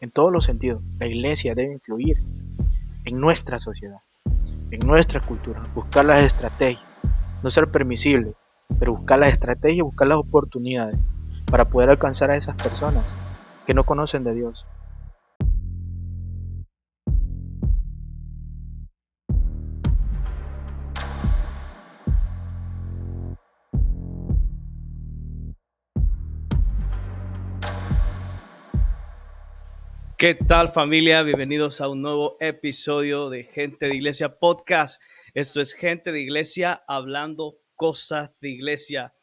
en todos los sentidos. La iglesia debe influir en nuestra sociedad, en nuestra cultura, buscar las estrategias, no ser permisible, pero buscar las estrategias, buscar las oportunidades para poder alcanzar a esas personas que no conocen de Dios. ¿Qué tal, familia? Bienvenidos a un nuevo episodio de Gente de Iglesia Podcast. Esto es Gente de Iglesia hablando cosas de iglesia.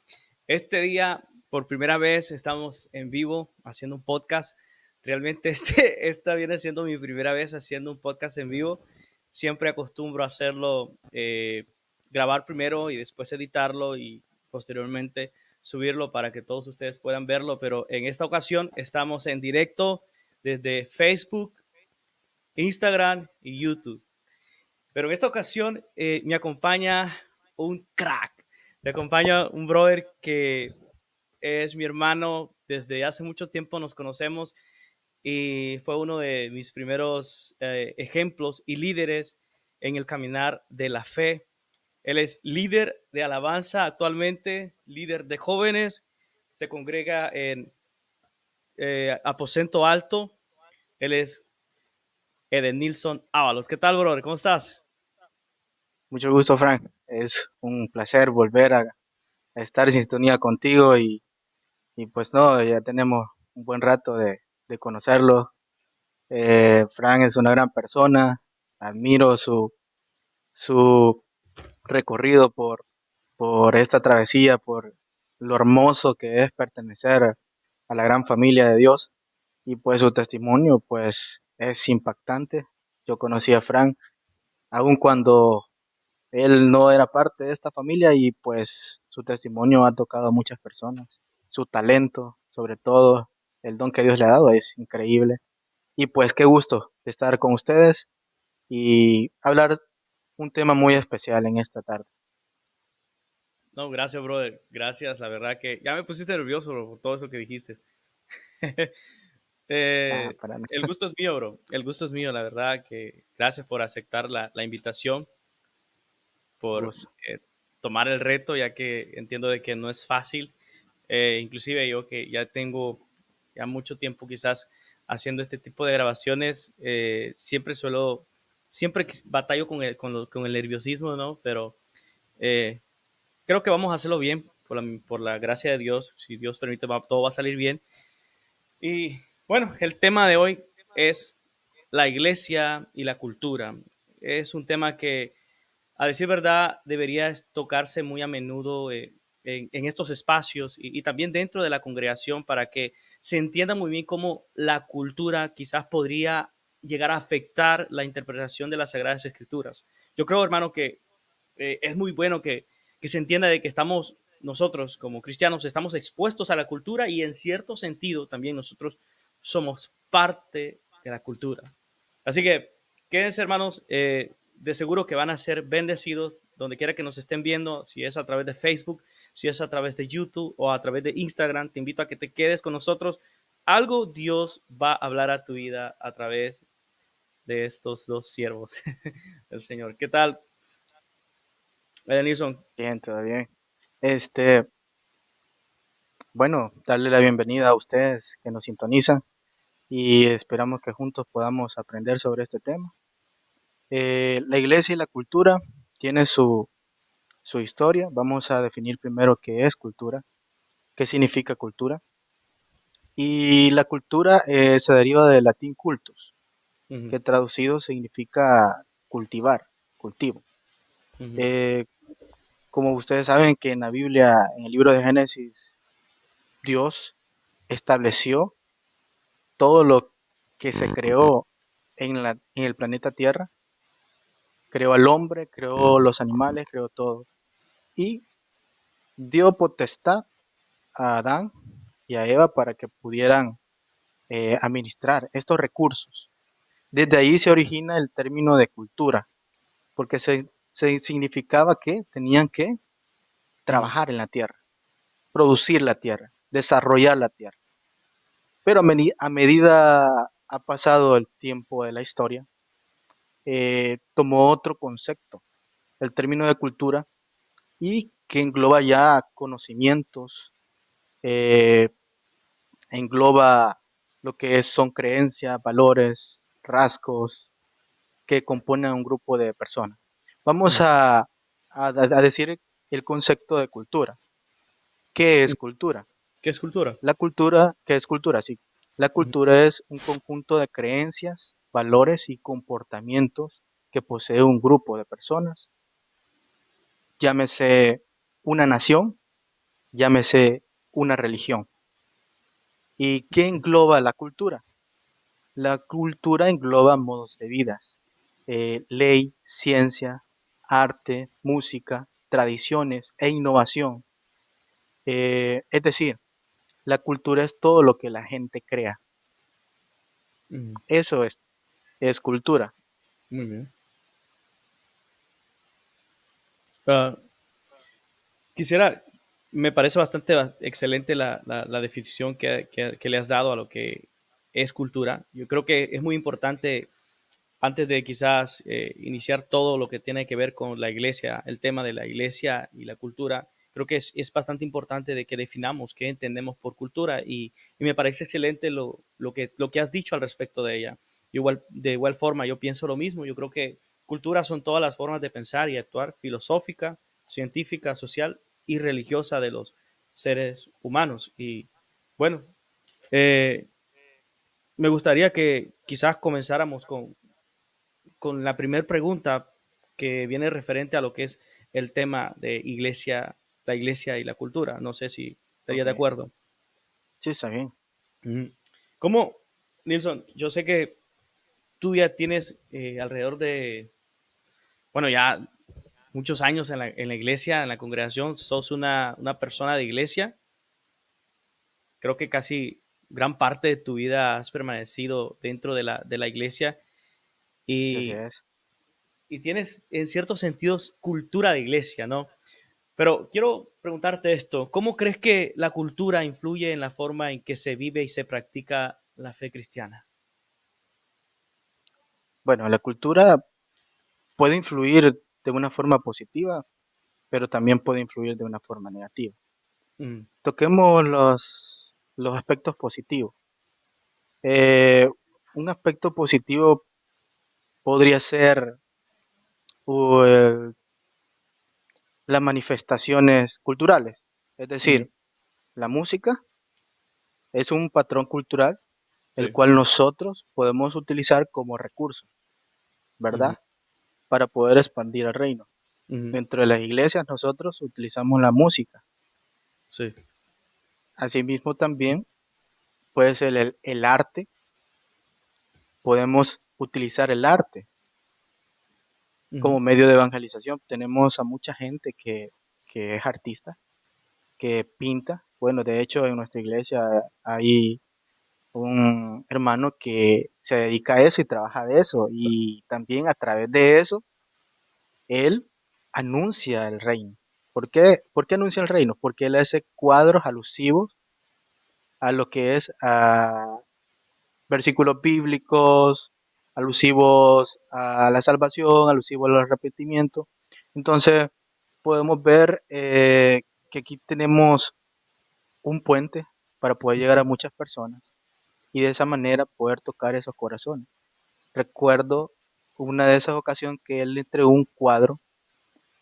Este día, por primera vez, estamos en vivo haciendo un podcast. Realmente esta viene siendo mi primera vez haciendo un podcast en vivo. Siempre acostumbro a hacerlo, grabar primero y después editarlo y posteriormente subirlo para que todos ustedes puedan verlo. Pero en esta ocasión estamos en directo desde Facebook, Instagram y YouTube. Pero en esta ocasión me acompaña un crack. Me acompaña un brother que es mi hermano. Desde hace mucho tiempo nos conocemos y fue uno de mis primeros ejemplos y líderes en el caminar de la fe. Él es líder de alabanza actualmente, líder de jóvenes. Se congrega en Aposento Alto. Él es Edenilson Ábalos. ¿Qué tal, brother? ¿Cómo estás? Mucho gusto, Frank. Es un placer volver a estar en sintonía contigo y pues no, ya tenemos un buen rato de conocerlo. Frank es una gran persona, admiro su recorrido por esta travesía, por lo hermoso que es pertenecer a la gran familia de Dios y pues su testimonio pues es impactante. Yo conocí a Frank aun cuando él no era parte de esta familia y pues su testimonio ha tocado a muchas personas. Su talento, sobre todo el don que Dios le ha dado es increíble. Y pues qué gusto estar con ustedes y hablar un tema muy especial en esta tarde. No, gracias, brother. Gracias. La verdad que ya me pusiste nervioso, bro, por todo eso que dijiste. Para mí, El gusto es mío, bro. El gusto es mío, la verdad que gracias por aceptar la invitación, por gusto. tomar el reto, ya que entiendo de que no es fácil. Inclusive yo que ya tengo ya mucho tiempo quizás haciendo este tipo de grabaciones, siempre batallo con el nerviosismo, ¿no? Pero eh, creo que vamos a hacerlo bien, por la gracia de Dios. Si Dios permite, todo va a salir bien. Y bueno, el tema de hoy es la iglesia y la cultura. Es un tema que, a decir verdad, debería tocarse muy a menudo en estos espacios y también dentro de la congregación para que se entienda muy bien cómo la cultura quizás podría llegar a afectar la interpretación de las Sagradas Escrituras. Yo creo, hermano, que es muy bueno que se entienda de que estamos nosotros como cristianos, estamos expuestos a la cultura y en cierto sentido también nosotros somos parte de la cultura. Así que quédense, hermanos, de seguro que van a ser bendecidos donde quiera que nos estén viendo, si es a través de Facebook, si es a través de YouTube o a través de Instagram. Te invito a que te quedes con nosotros. Algo Dios va a hablar a tu vida a través de estos dos siervos del Señor. ¿Qué tal, Nilsson? Bien, todo bien. Este, bueno, darle la bienvenida a ustedes que nos sintonizan y esperamos que juntos podamos aprender sobre este tema. La iglesia y la cultura tiene su historia. Vamos a definir primero qué es cultura, qué significa cultura. Y la cultura se deriva del latín cultus, Uh -huh, que traducido significa cultivar, cultivo. uh -huh, Eh, Como ustedes saben que en la Biblia, en el libro de Génesis, Dios estableció todo lo que se creó en el planeta Tierra, creó al hombre, creó los animales, creó todo. Y dio potestad a Adán y a Eva para que pudieran administrar estos recursos. Desde ahí se origina el término de cultura, porque se significaba que tenían que uh -huh. trabajar en la tierra, producir la tierra, desarrollar la tierra. Pero a medida ha pasado el tiempo de la historia, tomó otro concepto, el término de cultura, y que engloba ya conocimientos, eh, engloba lo que son creencias, valores, rasgos que componen un grupo de personas. Vamos Ujú. a decir el concepto de cultura. ¿Qué es cultura? ¿Qué es cultura? La cultura, ¿qué es cultura? Sí. La Ujú, cultura es un conjunto de creencias, valores y comportamientos que posee un grupo de personas, llámese una nación, llámese una religión. ¿Y qué engloba la cultura? La cultura engloba modos de vidas, ley, ciencia, arte, música, tradiciones e innovación. Es decir, la cultura es todo lo que la gente crea. ujú. Eso es cultura. Muy bien. Ah, quisiera, me parece bastante excelente la definición que le has dado a lo que es cultura. Yo creo que es muy importante, antes de quizás iniciar todo lo que tiene que ver con la iglesia, el tema de la iglesia y la cultura, creo que es bastante importante de que definamos qué entendemos por cultura y me parece excelente lo que has dicho al respecto de ella. Igual, de igual forma, yo pienso lo mismo. Yo creo que cultura son todas las formas de pensar y actuar filosófica, científica, social y religiosa de los seres humanos. Y bueno, eh, me gustaría que quizás comenzáramos con la primera pregunta que viene referente a lo que es el tema de iglesia, la iglesia y la cultura. No sé si estaría Ok, de acuerdo. sí, está bien. Mm. ¿Cómo, Nilsson? Yo sé que tú ya tienes alrededor de, bueno, ya muchos años en la iglesia, en la congregación, sos una persona de iglesia. Creo que casi gran parte de tu vida has permanecido dentro de la iglesia Sí, así y, es. y tienes en ciertos sentidos cultura de iglesia, ¿no? Pero quiero preguntarte esto, ¿cómo crees que la cultura influye en la forma en que se vive y se practica la fe cristiana? Bueno, la cultura puede influir de una forma positiva, pero también puede influir de una forma negativa. Mm, Toquemos los aspectos positivos. Eh, un aspecto positivo podría ser uh, las manifestaciones culturales, es ujú, decir, la música es un patrón cultural el sí, cual nosotros podemos utilizar como recurso, ujú, ¿verdad? Para poder expandir el reino. ujú, Dentro de las iglesias nosotros utilizamos la música. sí, Asimismo también puede ser el arte, podemos utilizar el arte ujú, como medio de evangelización. Tenemos a mucha gente que es artista, que pinta. Bueno, de hecho en nuestra iglesia hay un hermano que se dedica a eso y trabaja de eso. Y también a través de eso, él anuncia el reino. ¿Por qué anuncia el reino? Porque él hace cuadros alusivos a lo que es versículos bíblicos, alusivos a la salvación, alusivos al arrepentimiento. Entonces, podemos ver que aquí tenemos un puente para poder llegar ujú, a muchas personas y de esa manera poder tocar esos corazones. Recuerdo una de esas ocasiones que él le entregó un cuadro.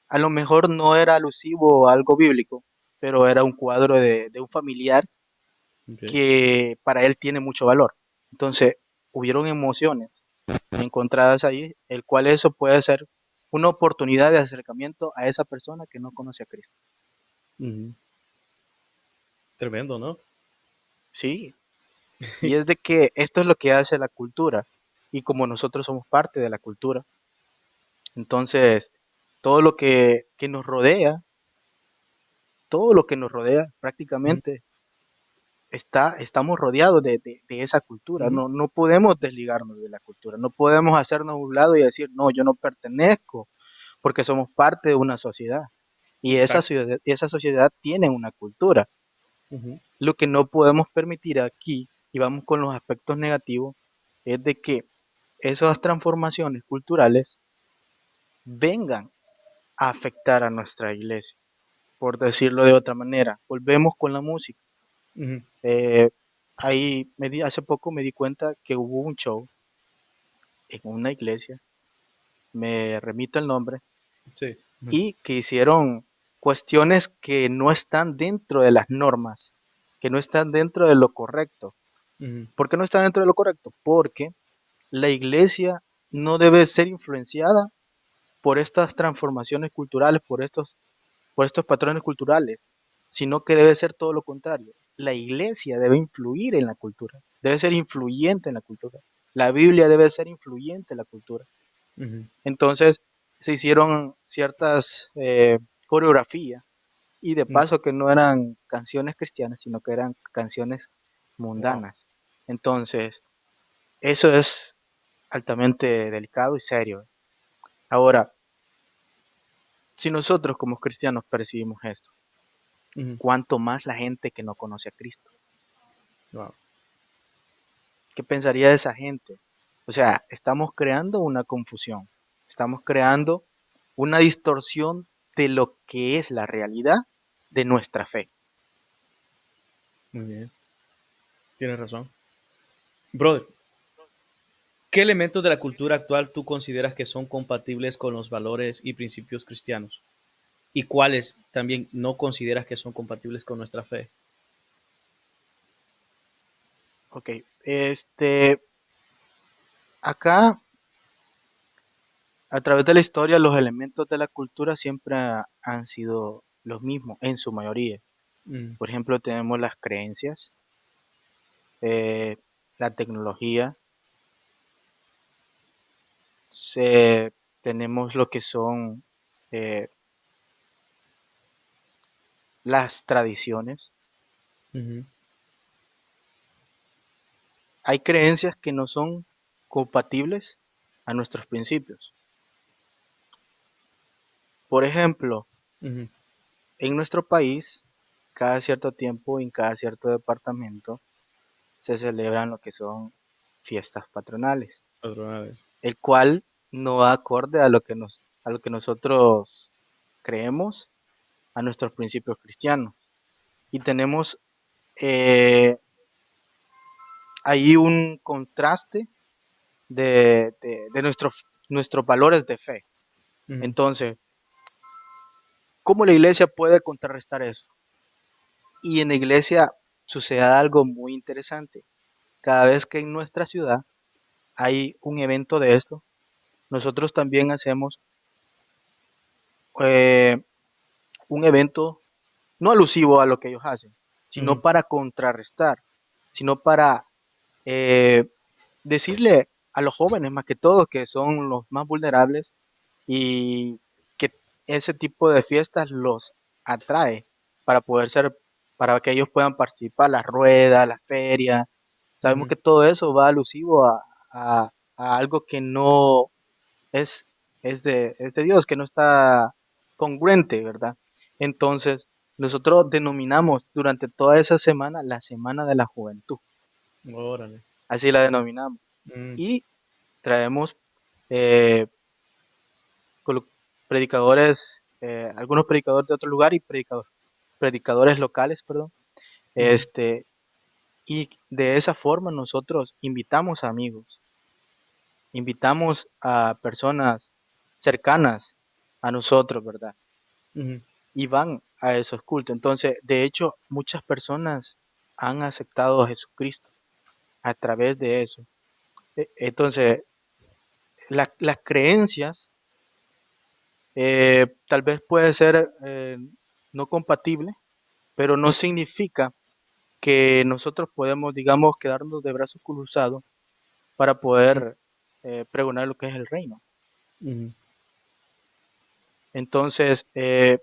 A lo mejor no era alusivo a algo bíblico, pero era un cuadro de un familiar ok, que para él tiene mucho valor. Entonces, hubieron emociones encontradas ahí, el cual eso puede ser una oportunidad de acercamiento a esa persona que no conoce a Cristo. ujú. Tremendo, ¿no? Sí, y es de que esto es lo que hace la cultura, y como nosotros somos parte de la cultura, entonces todo lo que nos rodea, todo lo que nos rodea Ujú, prácticamente estamos rodeados de esa cultura. ujú, No podemos desligarnos de la cultura, no podemos hacernos a un lado y decir, no, yo no pertenezco, porque somos parte de una sociedad. Y exacto. esa sociedad tiene una cultura. Ujú, Lo que no podemos permitir aquí, y vamos con los aspectos negativos, es de que esas transformaciones culturales vengan a afectar a nuestra iglesia, por decirlo de otra manera. Volvemos con la música. Ujú. Eh, hace poco me di cuenta que hubo un show en una iglesia, me remito el nombre, Sí. Ujú. y que hicieron cuestiones que no están dentro de las normas, que no están dentro de lo correcto. Ujú. ¿Por qué no está dentro de lo correcto? Porque la iglesia no debe ser influenciada por estas transformaciones culturales, por estos patrones culturales, sino que debe ser todo lo contrario. La iglesia debe influir en la cultura, debe ser influyente en la cultura. La Biblia debe ser influyente en la cultura. Ujú. Entonces se hicieron ciertas coreografías y de Ujú. paso que no eran canciones cristianas, sino que eran canciones Wow. mundanas. Entonces, eso es altamente delicado y serio. Ahora, si nosotros como cristianos percibimos esto, Ujú. ¿cuánto más la gente que no conoce a Cristo? Wow. ¿Qué pensaría de esa gente? O sea, estamos creando una confusión, estamos creando una distorsión de lo que es la realidad de nuestra fe. Muy bien. Tienes razón. Brother, ¿qué elementos de la cultura actual tú consideras que son compatibles con los valores y principios cristianos? ¿Y cuáles también no consideras que son compatibles con nuestra fe? Ok, acá a través de la historia los elementos de la cultura siempre han sido los mismos en su mayoría. Mm. Por ejemplo, tenemos las creencias, eh, la tecnología, tenemos lo que son eh, las tradiciones. Ujú. Hay creencias que no son compatibles a nuestros principios. Por ejemplo, Ujú. en nuestro país, cada cierto tiempo, en cada cierto departamento, se celebran lo que son fiestas patronales, Otra vez. el cual no va acorde a a lo que nosotros creemos, a nuestros principios cristianos. Y tenemos eh, ahí un contraste de nuestros valores de fe. Ujú. Entonces, ¿cómo la iglesia puede contrarrestar eso? Y en la iglesia sucede algo muy interesante. Cada vez que en nuestra ciudad hay un evento de esto, nosotros también hacemos eh, un evento no alusivo a lo que ellos hacen, sino Ujú. para contrarrestar, sino para eh, decirle a los jóvenes más que todo, que son los más vulnerables, y que ese tipo de fiestas los atrae para poder ser, para que ellos puedan participar, la rueda, la feria. Sabemos Ujú. que todo eso va alusivo a algo que no es, es de Dios, que no está congruente, ¿verdad? Entonces, nosotros denominamos durante toda esa semana la Semana de la Juventud, Órale. así la denominamos. Mm. Y traemos eh, colo- predicadores, algunos predicadores de otro lugar y predicadores locales, perdón. Ujú. Este, y de esa forma nosotros invitamos a amigos, invitamos a personas cercanas a nosotros, ¿verdad? Ujú. Y van a esos cultos. Entonces, de hecho, muchas personas han aceptado a Jesucristo a través de eso. Entonces, las creencias tal vez puede ser no compatible, pero no significa que nosotros podemos, digamos, quedarnos de brazos cruzados para Ujú. poder pregonar lo que es el reino. Ujú. Entonces, el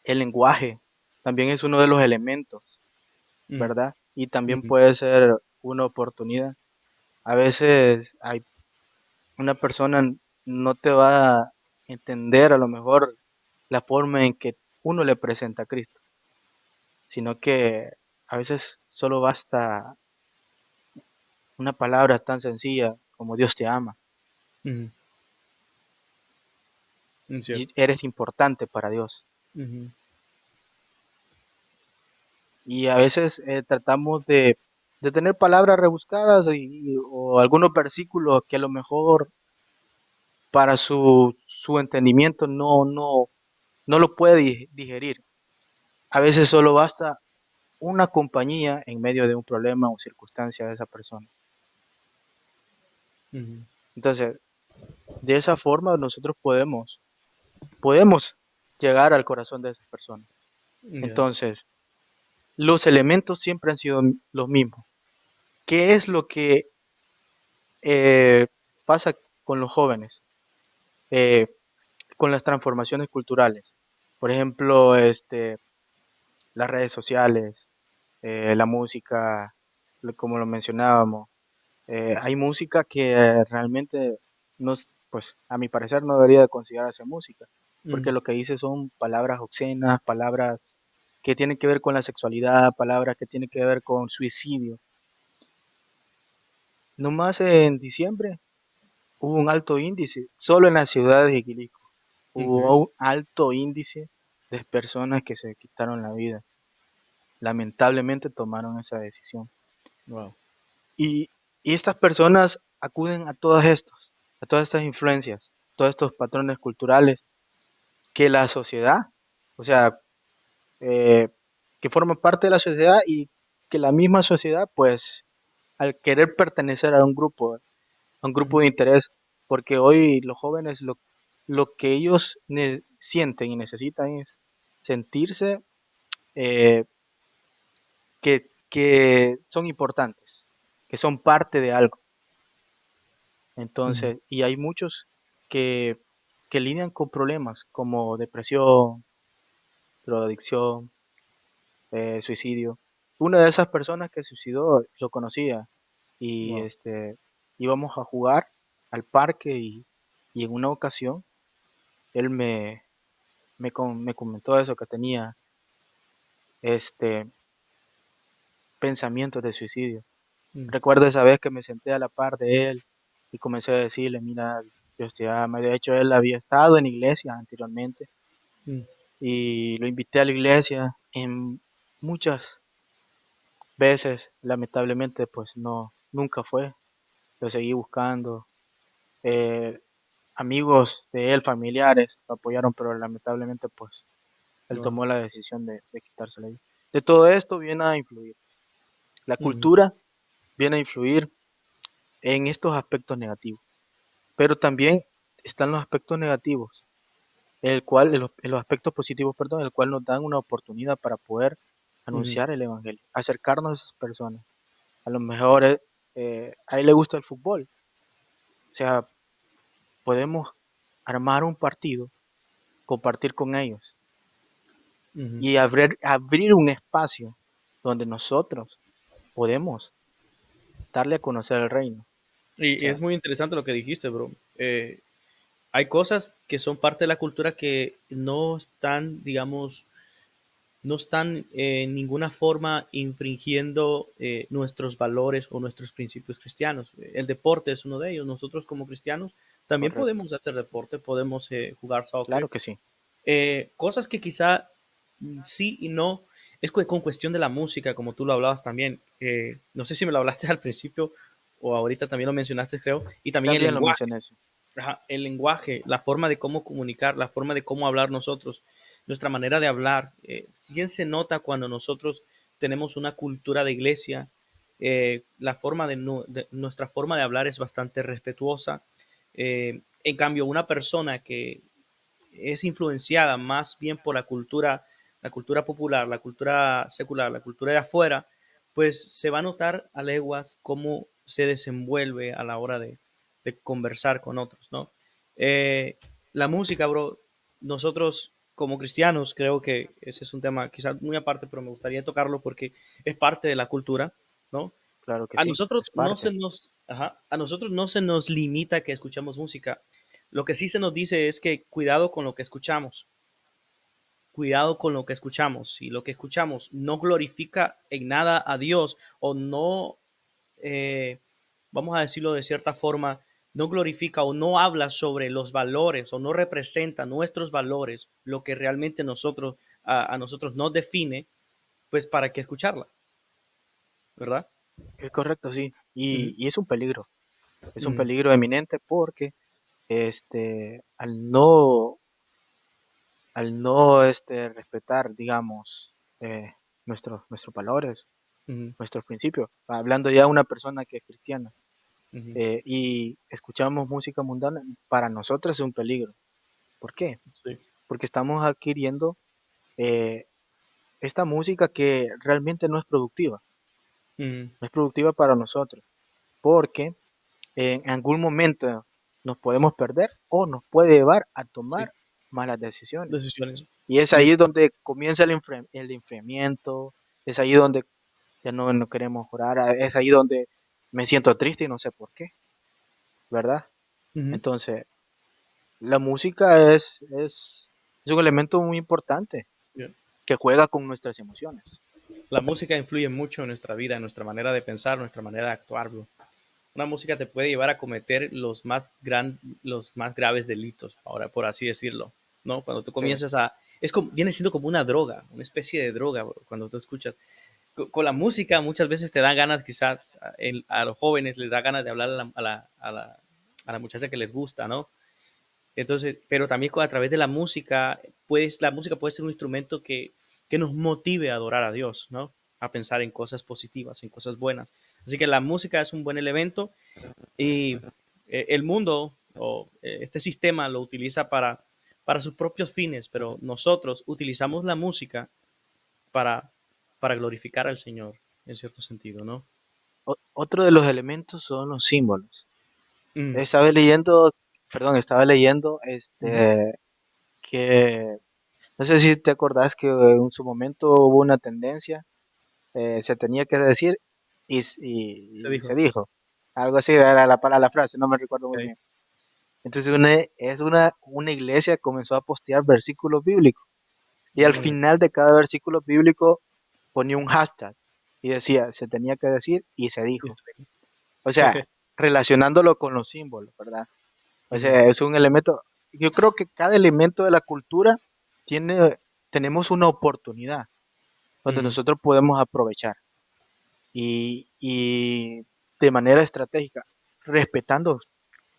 lenguaje también es uno de los elementos, Ujú. ¿verdad? Y también Ujú. puede ser una oportunidad. A veces hay una persona no te va a entender a lo mejor la forma en que uno le presenta a Cristo, sino que a veces solo basta una palabra tan sencilla como Dios te ama. Ujú. Es cierto. Eres importante para Dios. Ujú. Y a veces tratamos de tener palabras rebuscadas o algunos versículos que a lo mejor para su entendimiento no lo puede digerir. A veces solo basta una compañía en medio de un problema o circunstancia de esa persona. Ujú. Entonces, de esa forma nosotros podemos llegar al corazón de esas personas. Ya. Entonces, los elementos siempre han sido los mismos. ¿Qué es lo que eh, pasa con los jóvenes? Eh, con las transformaciones culturales. Por ejemplo, las redes sociales, la música, como lo mencionábamos. Hay música que realmente no, pues a mi parecer no debería de considerarse música, porque Ujú. lo que dice son palabras obscenas, palabras que tienen que ver con la sexualidad, palabras que tienen que ver con suicidio. Nomás en diciembre hubo un alto índice, solo en la ciudad de Jiquilíco, Ok. hubo un alto índice de personas que se quitaron la vida. Lamentablemente tomaron esa decisión. Wow. Y, y estas personas acuden a todas estas influencias, todos estos patrones culturales que la sociedad, o sea, eh, que forman parte de la sociedad y que la misma sociedad, pues, al querer pertenecer a un grupo Ujú. de interés, porque hoy los jóvenes lo que ellos sienten y necesitan es sentirse eh, que son importantes, que son parte de algo. Ujú. Entonces, y hay muchos que, que lidian con problemas como depresión, drogadicción, suicidio. Una de esas personas que se suicidó lo conocía y Wow. íbamos a jugar al parque y en una ocasión él me comentó eso, que tenía este pensamientos de suicidio. Mm. Recuerdo esa vez que me senté a la par de él y comencé a decirle, mira, Dios te ama. De hecho, él había estado en iglesia anteriormente Mm. y lo invité a la iglesia en muchas veces. Lamentablemente, pues no, nunca fue. Lo seguí buscando. Eh, amigos de él, familiares, lo apoyaron, pero lamentablemente, pues él Wow. tomó la decisión de quitarse la vida. De todo esto viene a influir. La Ujú. cultura viene a influir en estos aspectos negativos, pero también están los aspectos negativos, los aspectos positivos, perdón, el cual nos dan una oportunidad para poder Ujú. anunciar el evangelio, acercarnos a esas personas. A lo mejor a él le gusta el fútbol, o sea, podemos armar un partido, compartir con ellos Ujú. y abrir un espacio donde nosotros podemos darle a conocer el reino. O Y sea, es muy interesante lo que dijiste, bro. Hay cosas que son parte de la cultura que no están, digamos, no están en ninguna forma infringiendo nuestros valores o nuestros principios cristianos. El deporte es uno de ellos. Nosotros como cristianos también correcto. podemos hacer deporte, podemos jugar soccer. Claro que sí, Cosas que quizá sí y no, es con cuestión de la música, como tú lo hablabas también. No sé si me lo hablaste al principio o ahorita también lo mencionaste, creo. Y también el también lo lenguaje. mencioné, sí, Ajá, el lenguaje, la forma de cómo comunicar, la forma de cómo hablar nosotros, nuestra manera de hablar. Sí se nota cuando nosotros tenemos una cultura de iglesia, la forma de nuestra forma de hablar es bastante respetuosa. En cambio, una persona que es influenciada más bien por la cultura popular, la cultura secular, la cultura de afuera, pues se va a notar a leguas cómo se desenvuelve a la hora de conversar con otros, ¿no? Eh, la música, bro, nosotros como cristianos, creo que ese es un tema quizás muy aparte, pero me gustaría tocarlo porque es parte de la cultura, ¿no? claro que A sí, nosotros es no se parte, nos, ajá, a nosotros no se nos limita que escuchamos música. Lo que sí se nos dice es que cuidado con lo que escuchamos, cuidado con lo que escuchamos. Si lo que escuchamos no glorifica en nada a Dios o no, eh, vamos a decirlo de cierta forma, no glorifica o no habla sobre los valores o no representa nuestros valores, lo que realmente a nosotros nos define, pues para qué escucharla, ¿verdad? Es correcto, sí. Ujú, Y es un ujú, peligro eminente porque al no respetar, digamos, nuestros valores, ujú, nuestros principios, hablando ya de una persona que es cristiana, ujú. y escuchamos música mundana, para nosotros es un peligro. ¿Por qué? Sí. Porque estamos adquiriendo eh, esta música que realmente Ujú, no es productiva para nosotros, porque en algún momento nos podemos perder o nos puede llevar a sí, tomar malas decisiones. decisiones. Y es Yo, ahí donde comienza el enfriamiento, es ahí donde ya no queremos orar, es ahí donde me siento triste y no sé por qué, ¿verdad? ujú, Entonces, la música es un elemento muy importante yo- que juega con nuestras emociones. la música influye mucho en nuestra vida, en nuestra manera de pensar, nuestra manera de actuar, bro. Una música te puede llevar a cometer los más graves delitos, ahora por así decirlo, ¿no? Cuando tú Sí, comienzas a, viene siendo como una droga, una especie de droga, bro, cuando tú escuchas. Con la música muchas veces te da ganas, quizás a los jóvenes les da ganas de hablar a la muchacha que les gusta, ¿no? Entonces, pero también a través de la música, la música puede ser un instrumento que nos motive a adorar a Dios, ¿no? A pensar en cosas positivas, en cosas buenas. Así que la música es un buen elemento y el mundo o este sistema lo utiliza para sus propios fines, pero nosotros utilizamos la música para, para glorificar al Señor, en cierto sentido, ¿no? otro de los elementos son los símbolos. Mm, Estaba leyendo, perdón, estaba leyendo ujú. que no sé si te acordás que en su momento hubo una tendencia, se tenía que decir Se y se dijo. dijo. Algo así era la frase, no me recuerdo muy Okay. bien. Entonces una iglesia comenzó a postear versículos bíblicos y al Mm, final de cada versículo bíblico ponía un hashtag y decía, se tenía que decir y se y dijo. se dijo. O sea, relacionándolo con los símbolos, ¿verdad? O Ujú, sea, es un elemento, yo creo que cada elemento de la cultura tiene, tenemos una oportunidad donde ujú, nosotros podemos aprovechar y de manera estratégica, respetando,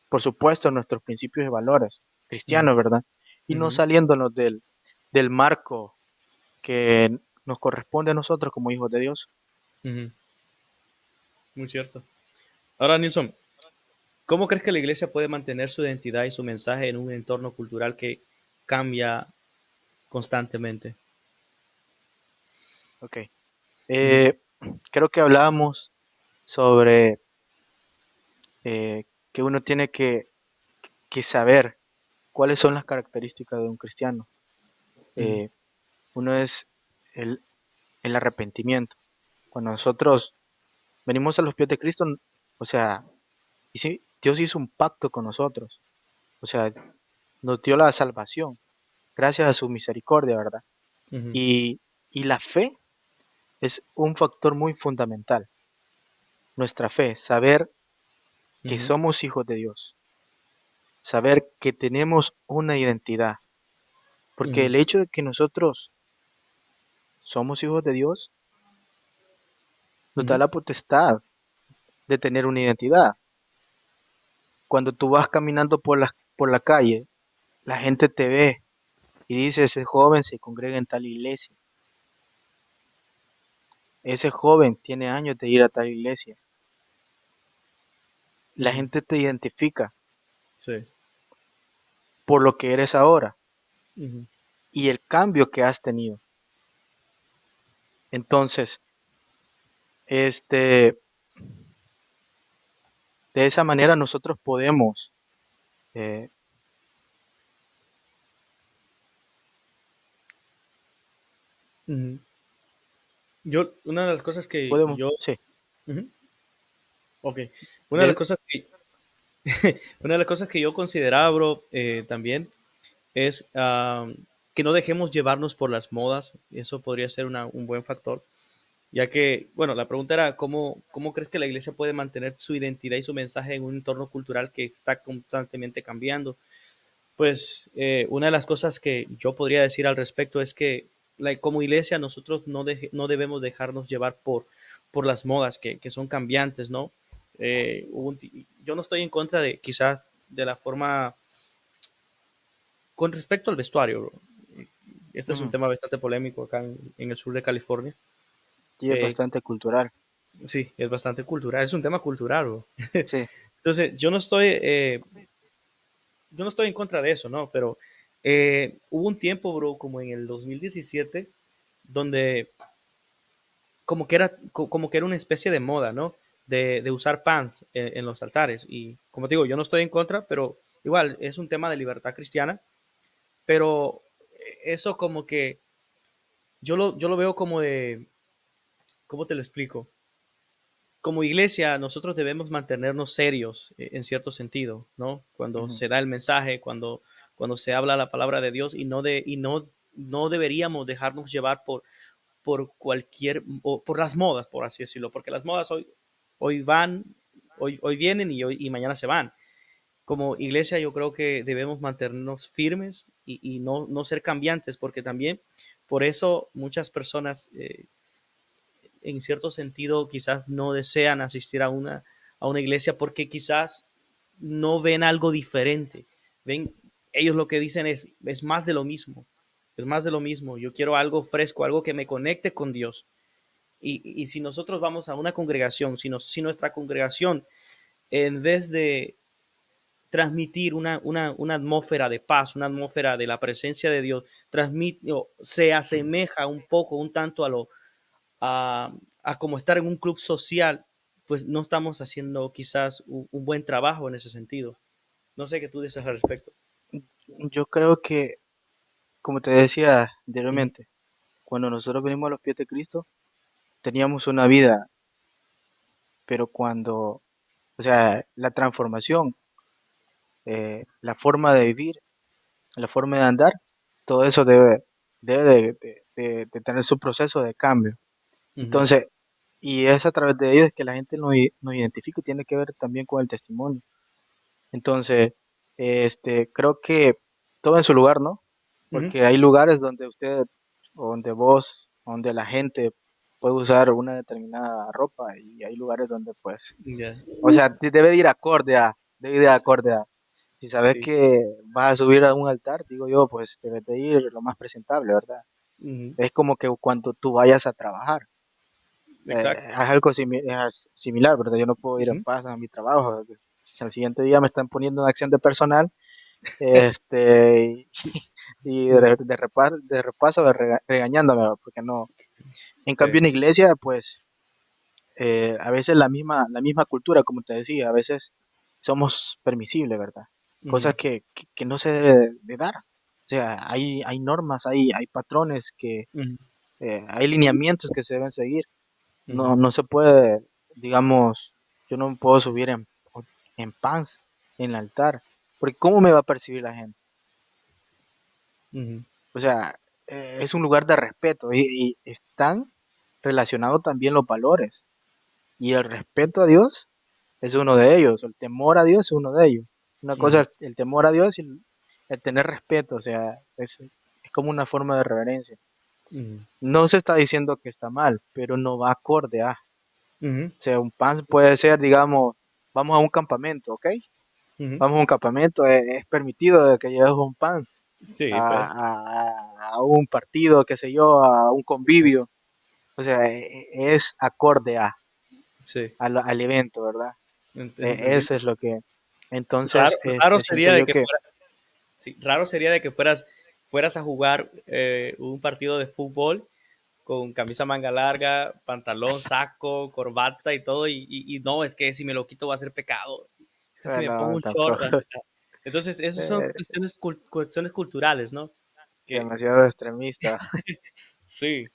por supuesto, nuestros principios y valores ujú, cristianos, ¿verdad? Y no ujú, saliéndonos del marco que nos corresponde a nosotros como hijos de Dios. ujú. Muy cierto. Ahora, Nilsson, ¿cómo crees que la iglesia puede mantener su identidad y su mensaje en un entorno cultural que cambia constantemente? Ok. Ujú, Eh, Creo que hablábamos sobre que uno tiene que saber cuáles son las características de un cristiano. ujú, Eh, Uno es el, el arrepentimiento. Cuando nosotros venimos a los pies de Cristo, o sea, Dios hizo un pacto con nosotros, o sea, nos dio la salvación gracias a su misericordia, ¿verdad? ujú, Y la fe es un factor muy fundamental. Nuestra fe, saber que ujú, somos hijos de Dios, saber que tenemos una identidad, porque ujú, el hecho de que nosotros somos hijos de Dios nos da ujú, la potestad de tener una identidad. Cuando tú vas caminando por la calle, la gente te ve y dice, ese joven se congrega en tal iglesia, ese joven tiene años de ir a tal iglesia. La ujú. gente te identifica Sí. por lo que eres ahora Ujú, y el cambio que has tenido. Entonces, este, de esa manera nosotros podemos, eh, ujú. Una de las cosas que podemos, yo, sí, ujú, ok, una de las de, cosas que, una de las cosas que yo consideraba, bro, también es que no dejemos llevarnos por las modas. Eso podría ser un buen factor. Ya que, bueno, la pregunta era, ¿cómo crees que la iglesia puede mantener su identidad y su mensaje en un entorno cultural que está constantemente cambiando? Pues una de las cosas que yo podría decir al respecto es que como iglesia nosotros no debemos dejarnos llevar por las modas que son cambiantes, ¿no? Yo no estoy en contra de quizás de la forma con respecto al vestuario, bro. Este es un Ujú. tema bastante polémico acá en el sur de California. Sí, es Eh, bastante cultural. sí, es bastante cultural, es un tema cultural, bro. Sí. Entonces, yo no estoy en contra de eso, ¿no? Pero hubo un tiempo, bro, como en el 2017, donde como que era una especie de moda, ¿no? De usar pants en los altares. Y como te digo, yo no estoy en contra, pero igual es un tema de libertad cristiana. Pero eso como que yo lo veo como de, ¿cómo te lo explico? Como iglesia, nosotros debemos mantenernos serios en cierto sentido, ¿no? Cuando Ujú. se da el mensaje, cuando se habla la palabra de Dios y no deberíamos dejarnos llevar por cualquier, o por las modas, por así decirlo, porque las modas hoy van, hoy vienen y mañana se van. Como iglesia yo creo que debemos mantenernos firmes y no ser cambiantes, porque también por eso muchas personas en cierto sentido quizás no desean asistir a una iglesia porque quizás no ven algo diferente. Ven, ellos lo que dicen es más de lo mismo, es más de lo mismo. Yo quiero algo fresco, algo que me conecte con Dios. Y si nosotros vamos a una congregación, si nuestra congregación, en vez de transmitir una atmósfera de paz, una atmósfera de la presencia de Dios, transmite o se asemeja un poco, un tanto a, a como estar en un club social, pues no estamos haciendo quizás un buen trabajo en ese sentido. No sé qué tú dices al respecto. Yo creo que, como te decía Ujú, anteriormente, cuando nosotros venimos a los pies de Cristo, teníamos una vida, pero cuando, o sea, la transformación, la forma de vivir, la forma de andar, todo eso debe de tener su proceso de cambio. ujú, Entonces, y es a través de ellos que la gente nos identifica y tiene que ver también con el testimonio. Entonces, creo que todo en su lugar, ¿no? ujú. Porque hay lugares donde usted, o donde vos, donde la gente puede usar una determinada ropa y hay lugares donde pues, Ya. o sea, debe de ir acorde a, debe ir acorde a. Si sabes Sí. que vas a subir a un altar, digo yo, pues debes de ir lo más presentable, ¿verdad? Ujú. Es como que cuando tú vayas a trabajar, Exacto. es algo es similar, ¿verdad? Yo no puedo ir en Ujú. paz a mi trabajo. Si al siguiente día me están poniendo una acción de personal, este, y Ujú. de repaso regañándome, ¿va? Porque no. En Sí. cambio, en iglesia, pues, a veces la misma cultura, como te decía, a veces somos permisibles, ¿verdad? Cosas Ujú, que no se debe de dar. O sea, hay normas, hay patrones ujú, hay lineamientos que se deben seguir. No, ujú, no se puede, digamos, yo no puedo subir en pants en el altar, porque ¿cómo me va a percibir la gente? ujú, O sea, es un lugar de respeto y están relacionados también los valores. Y el respeto a Dios es uno de ellos, el temor a Dios es uno de ellos. Una cosa ujú, es el temor a Dios y el tener respeto, o sea, es como una forma de reverencia. ujú, No se está diciendo que está mal, pero no va acorde a. ujú, O sea, un pants puede ser, digamos, vamos a un campamento, ¿ok? ujú. Vamos a un campamento, es permitido de que lleves un pants Sí, pues. a un partido, qué sé yo, a un convivio. O sea, es acorde Sí, al evento, ¿verdad? entendí. Eso es lo que. Raro, Entonces, raro siento sería de yo que que, fuera, sí, raro sería de que fueras a jugar un partido de fútbol con camisa manga larga, pantalón, saco, corbata y todo, y no, es que si me lo quito va a ser pecado. Si me pongo bueno, un tampoco, short, o sea, entonces esas son eh, cuestiones culturales, ¿no? Que demasiado extremista. sí.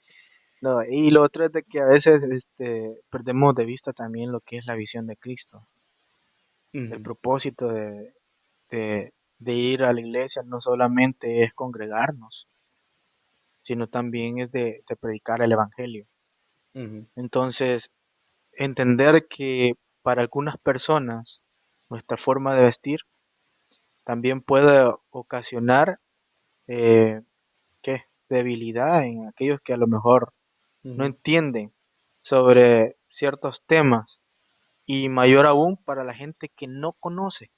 No, y lo otro es de que a veces perdemos de vista también lo que es la visión de Cristo. El Ujú, propósito de ir a la iglesia no solamente es congregarnos, sino también es de predicar el Evangelio. Ujú, Entonces, entender que para algunas personas nuestra forma de vestir también puede ocasionar eh, ¿qué? Debilidad en aquellos que a lo mejor no ujú, entienden sobre ciertos temas y mayor aún para la gente que no conoce.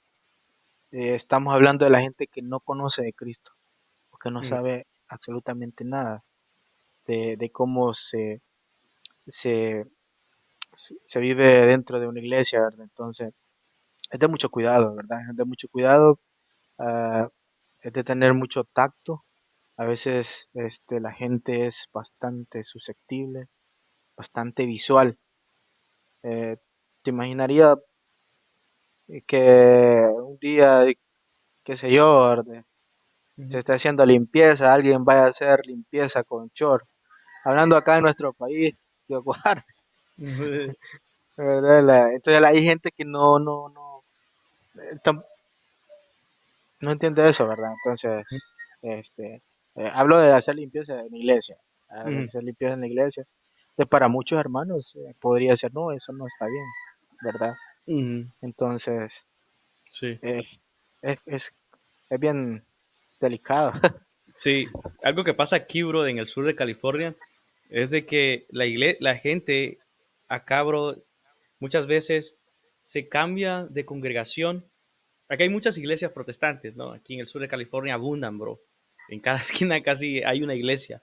Estamos hablando de la gente que no conoce de Cristo, o que no ujú, sabe absolutamente nada de cómo se, se vive dentro de una iglesia, ¿verdad? Entonces, es de mucho cuidado, ¿verdad? Es de mucho cuidado, ah, es de tener mucho tacto. A veces la gente es bastante susceptible, bastante visual. Eh, ¿Te imaginaría que un día, qué sé yo, ¿verdad? Se ujú. está haciendo limpieza, alguien vaya a hacer limpieza con chor? Hablando acá en nuestro país, Dios guarde, ¿verdad? Entonces hay gente que tam- no entiende eso, ¿verdad? Entonces, hablo de hacer limpieza en la iglesia, Ujú, hacer limpieza en la iglesia. Para muchos hermanos podría ser, no, eso no está bien, ¿verdad? ujú. Entonces, Sí. eh, es, es, es bien delicado. Sí, algo que pasa aquí, bro, en el sur de California, es de que la gente acá, bro, muchas veces se cambia de congregación. Aquí hay muchas iglesias protestantes, ¿no? Aquí en el sur de California abundan, bro. En cada esquina casi hay una iglesia.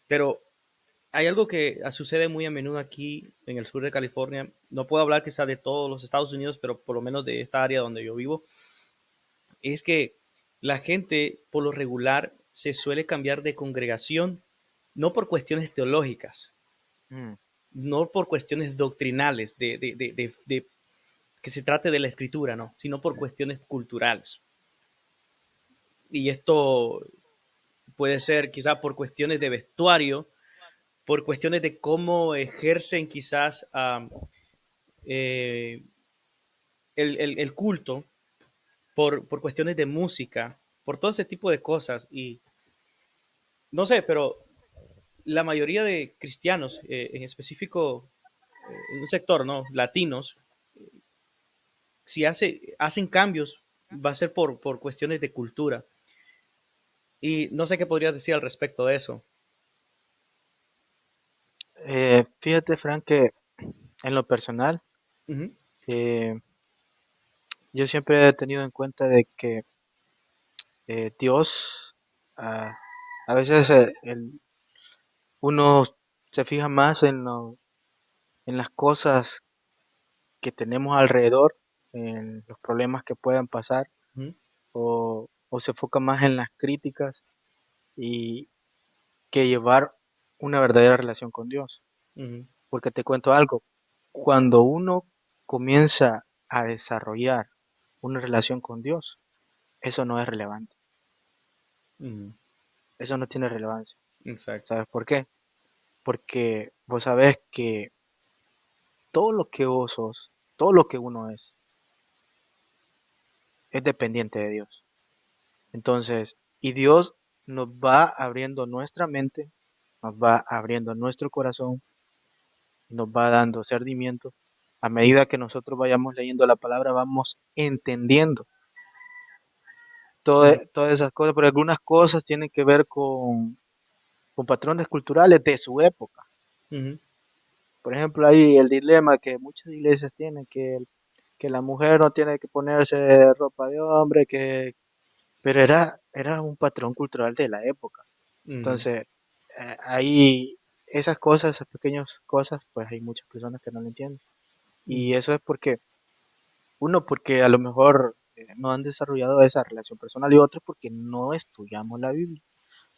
Pero hay algo que sucede muy a menudo aquí en el sur de California. No puedo hablar quizá de todos los Estados Unidos, pero por lo menos de esta área donde yo vivo, es que la gente por lo regular se suele cambiar de congregación no por cuestiones teológicas, Mm, no por cuestiones doctrinales de que se trate de la escritura, no, sino por cuestiones culturales. Y esto puede ser quizá por cuestiones de vestuario, por cuestiones de cómo ejercen quizás eh, el culto, por cuestiones de música, por todo ese tipo de cosas. Y no sé, pero la mayoría de cristianos, en específico en un sector, ¿no? Latinos, si hacen cambios, va a ser por cuestiones de cultura. Y no sé qué podrías decir al respecto de eso. Fíjate, Frank, que en lo personal, Ujú, eh, yo siempre he tenido en cuenta de que Dios, ah, a veces uno se fija más en las cosas que tenemos alrededor, en los problemas que puedan pasar, ujú, o se enfoca más en las críticas y que llevar una verdadera relación con Dios. ujú, Porque te cuento algo, cuando uno comienza a desarrollar una relación con Dios, eso no es relevante, ujú. eso no tiene relevancia. Exacto. ¿Sabes por qué? Porque vos sabés que todo lo que vos sos, todo lo que uno es dependiente de Dios. Entonces, y Dios nos va abriendo nuestra mente, nos va abriendo nuestro corazón, nos va dando cernimiento. A medida que nosotros vayamos leyendo la palabra, vamos entendiendo Ujú, todas esas cosas, pero algunas cosas tienen que ver con patrones culturales de su época. ujú, Por ejemplo, hay el dilema que muchas iglesias tienen, que la mujer no tiene que ponerse ropa de hombre, pero era un patrón cultural de la época. ujú, Entonces, ahí esas cosas, esas pequeñas cosas, pues hay muchas personas que no lo entienden. Y ujú, eso es porque, uno, porque a lo mejor no han desarrollado esa relación personal y otro porque no estudiamos la Biblia,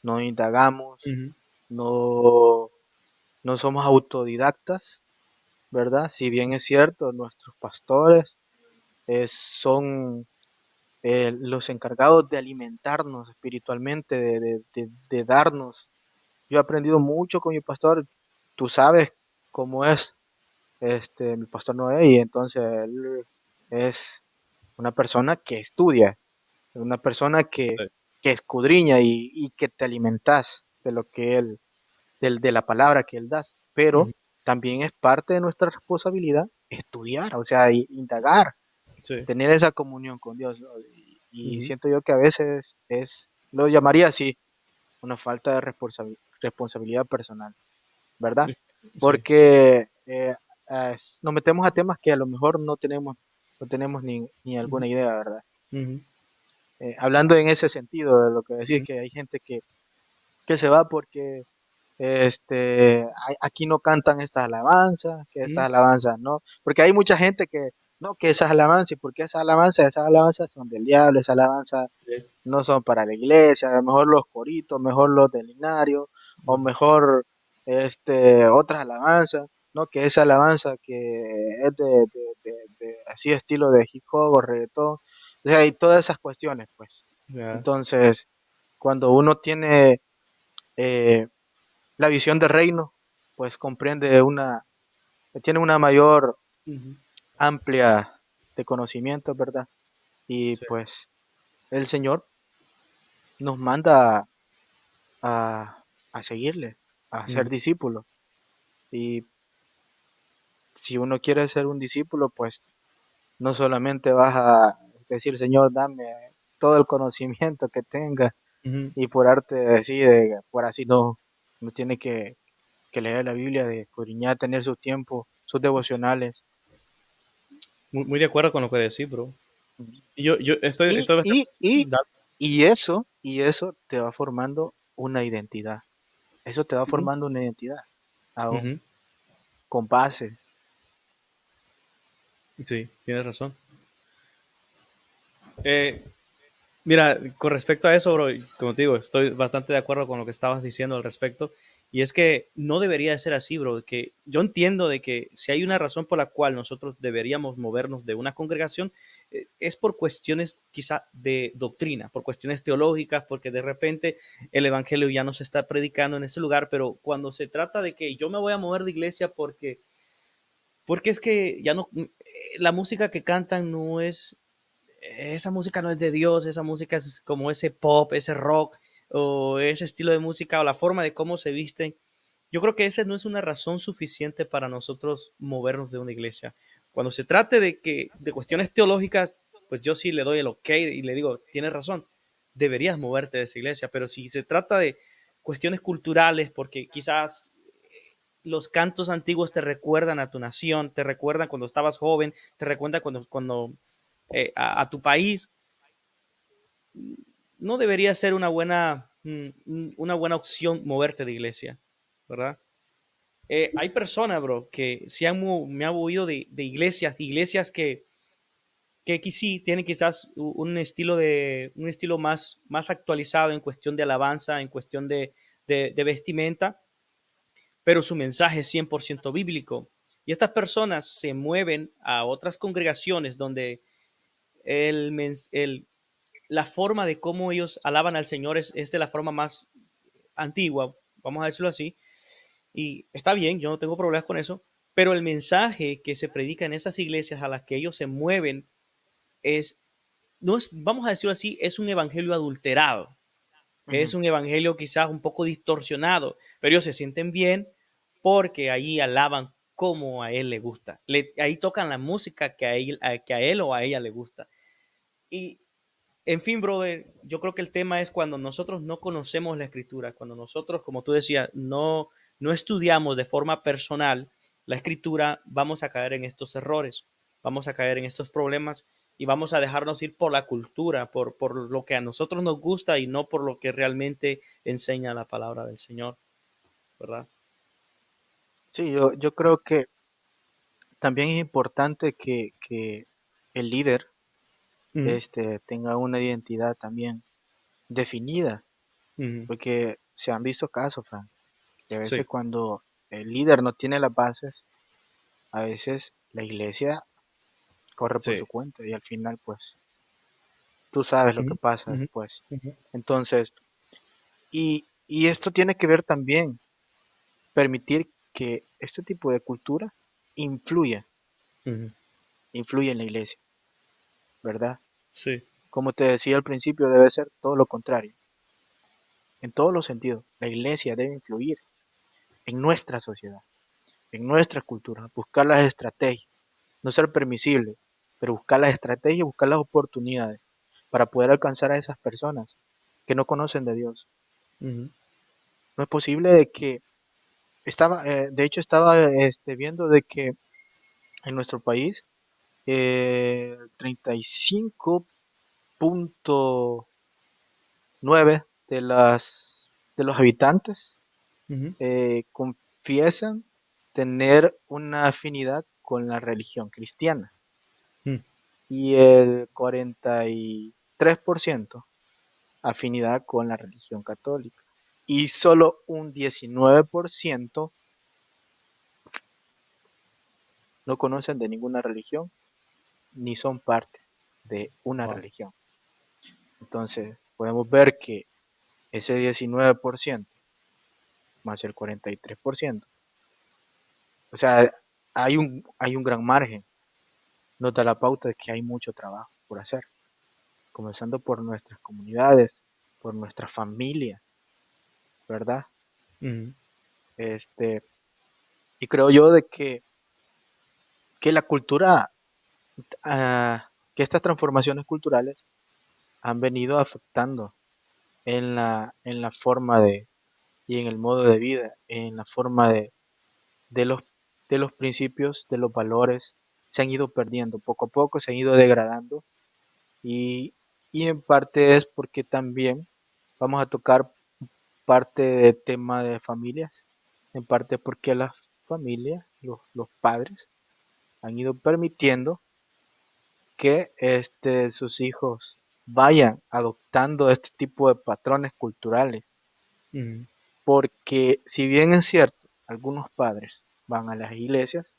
no indagamos, ujú, no, no somos autodidactas, ¿verdad? Si bien es cierto, nuestros pastores son los encargados de alimentarnos espiritualmente, de darnos. Yo he aprendido mucho con mi pastor, tú sabes cómo es mi pastor Noé, y entonces él es una persona que estudia, una persona sí, que escudriña y que te alimentas de lo que él. de la palabra que Él da, pero Ujú. también es parte de nuestra responsabilidad estudiar, o sea, indagar, Sí. tener esa comunión con Dios, ¿no? Y Ujú. siento yo que a veces lo llamaría así, una falta de responsabilidad personal, ¿verdad? Sí. Porque nos metemos a temas que a lo mejor no tenemos ni Ujú. alguna idea, ¿verdad? Ujú. Hablando en ese sentido de lo que decís, Ujú. que hay gente que se va porque aquí no cantan estas alabanzas, que estas Ujú. alabanzas no, porque hay mucha gente que, no, que esas alabanzas, ¿y por qué esas alabanzas son del diablo, esas alabanzas Sí. no son para la iglesia, a lo mejor los coritos, mejor los del linario, o Ujú. mejor otras alabanzas, ¿no? Que esa alabanza que es así estilo de hip hop o reggaetón, o sea, hay todas esas cuestiones, pues. Ya. Entonces, cuando uno tiene eh, la visión del reino, pues tiene una mayor Ujú. amplia de conocimiento, ¿verdad? Y Sí. pues el Señor nos manda a seguirle, a ser Ujú. discípulo. Y si uno quiere ser un discípulo, pues no solamente vas a decir, Señor, dame todo el conocimiento que tenga Ujú. y por arte así, por así no tiene que leer la Biblia, de escudriñar, tener su tiempo, sus devocionales. Muy, muy de acuerdo con lo que decís, bro. Y yo Y, estoy bastante... y, y, Dale. y eso te va formando una identidad. Eso te va Ujú. formando una identidad, aún Ujú. con base. Sí, tienes razón. Eh, Mira, con respecto a eso, bro, como te digo, estoy bastante de acuerdo con lo que estabas diciendo al respecto. Y es que no debería ser así, bro. Que yo entiendo de que si hay una razón por la cual nosotros deberíamos movernos de una congregación, es por cuestiones quizá de doctrina, por cuestiones teológicas, porque de repente el evangelio ya no se está predicando en ese lugar. Pero cuando se trata de que yo me voy a mover de iglesia porque es que ya no, la música que cantan no es, esa música no es de Dios, esa música es como ese pop, ese rock, o ese estilo de música, o la forma de cómo se visten. Yo creo que esa no es una razón suficiente para nosotros movernos de una iglesia. Cuando se trate de cuestiones teológicas, pues yo sí le doy el ok y le digo, tienes razón, deberías moverte de esa iglesia, pero si se trata de cuestiones culturales, porque quizás los cantos antiguos te recuerdan a tu nación, te recuerdan cuando estabas joven, te recuerdan cuando a tu país, no debería ser una buena opción moverte de iglesia, ¿verdad? Hay personas, bro, que me han oído de iglesias que sí tienen quizás un estilo más actualizado en cuestión de alabanza, en cuestión de vestimenta, pero su mensaje es 100% bíblico. Y estas personas se mueven a otras congregaciones donde la forma de cómo ellos alaban al Señor es de la forma más antigua, vamos a decirlo así, y está bien, yo no tengo problemas con eso, pero el mensaje que se predica en esas iglesias a las que ellos se mueven es, no es, vamos a decirlo así, es un evangelio adulterado, es Ujú. un evangelio quizás un poco distorsionado, pero ellos se sienten bien porque ahí alaban como a él le gusta. Ahí tocan la música que a él o a ella le gusta. Y, en fin, brother, yo creo que el tema es cuando nosotros no conocemos la escritura, cuando nosotros, como tú decías, no estudiamos de forma personal la escritura, vamos a caer en estos errores, vamos a caer en estos problemas y vamos a dejarnos ir por la cultura, por lo que a nosotros nos gusta y no por lo que realmente enseña la palabra del Señor, ¿verdad? Sí, yo creo que también es importante que el líder Ujú. tenga una identidad también definida, Ujú. porque se han visto casos, Frank, que a veces Sí. cuando el líder no tiene las bases, a veces la iglesia corre por Sí. su cuenta y al final, pues, tú sabes lo que Ujú. pasa Ujú. después. Ujú. Entonces, y esto tiene que ver también, permitir que este tipo de cultura influya, Ujú. influya en la iglesia, ¿verdad? Sí. Como te decía al principio, debe ser todo lo contrario, en todos los sentidos. La iglesia debe influir, en nuestra sociedad, en nuestra cultura, buscar las estrategias, no ser permisible, pero buscar las estrategias, buscar las oportunidades para poder alcanzar a esas personas que no conocen de Dios. Ujú, No es posible de que de hecho estaba viendo de que en nuestro país 35.9 de los habitantes ujú, confiesan tener una afinidad con la religión cristiana ujú. y el 43% afinidad con la religión católica y solo un 19% no conocen de ninguna religión ni son parte de una Wow. religión. Entonces, podemos ver que ese 19% más el 43%, o sea, hay un gran margen. Nos da la pauta de que hay mucho trabajo por hacer, comenzando por nuestras comunidades, por nuestras familias, ¿verdad? Ujú, Este, y creo yo de que la cultura, que estas transformaciones culturales han venido afectando en la forma y en el modo de vida, en la forma de los, de los principios, de los valores, se han ido perdiendo, poco a poco se han ido degradando y, y en parte es porque también vamos a tocar parte del tema de familias, en parte porque las familias, los padres, han ido permitiendo que sus hijos vayan adoptando este tipo de patrones culturales, ujú, porque si bien es cierto, algunos padres van a las iglesias,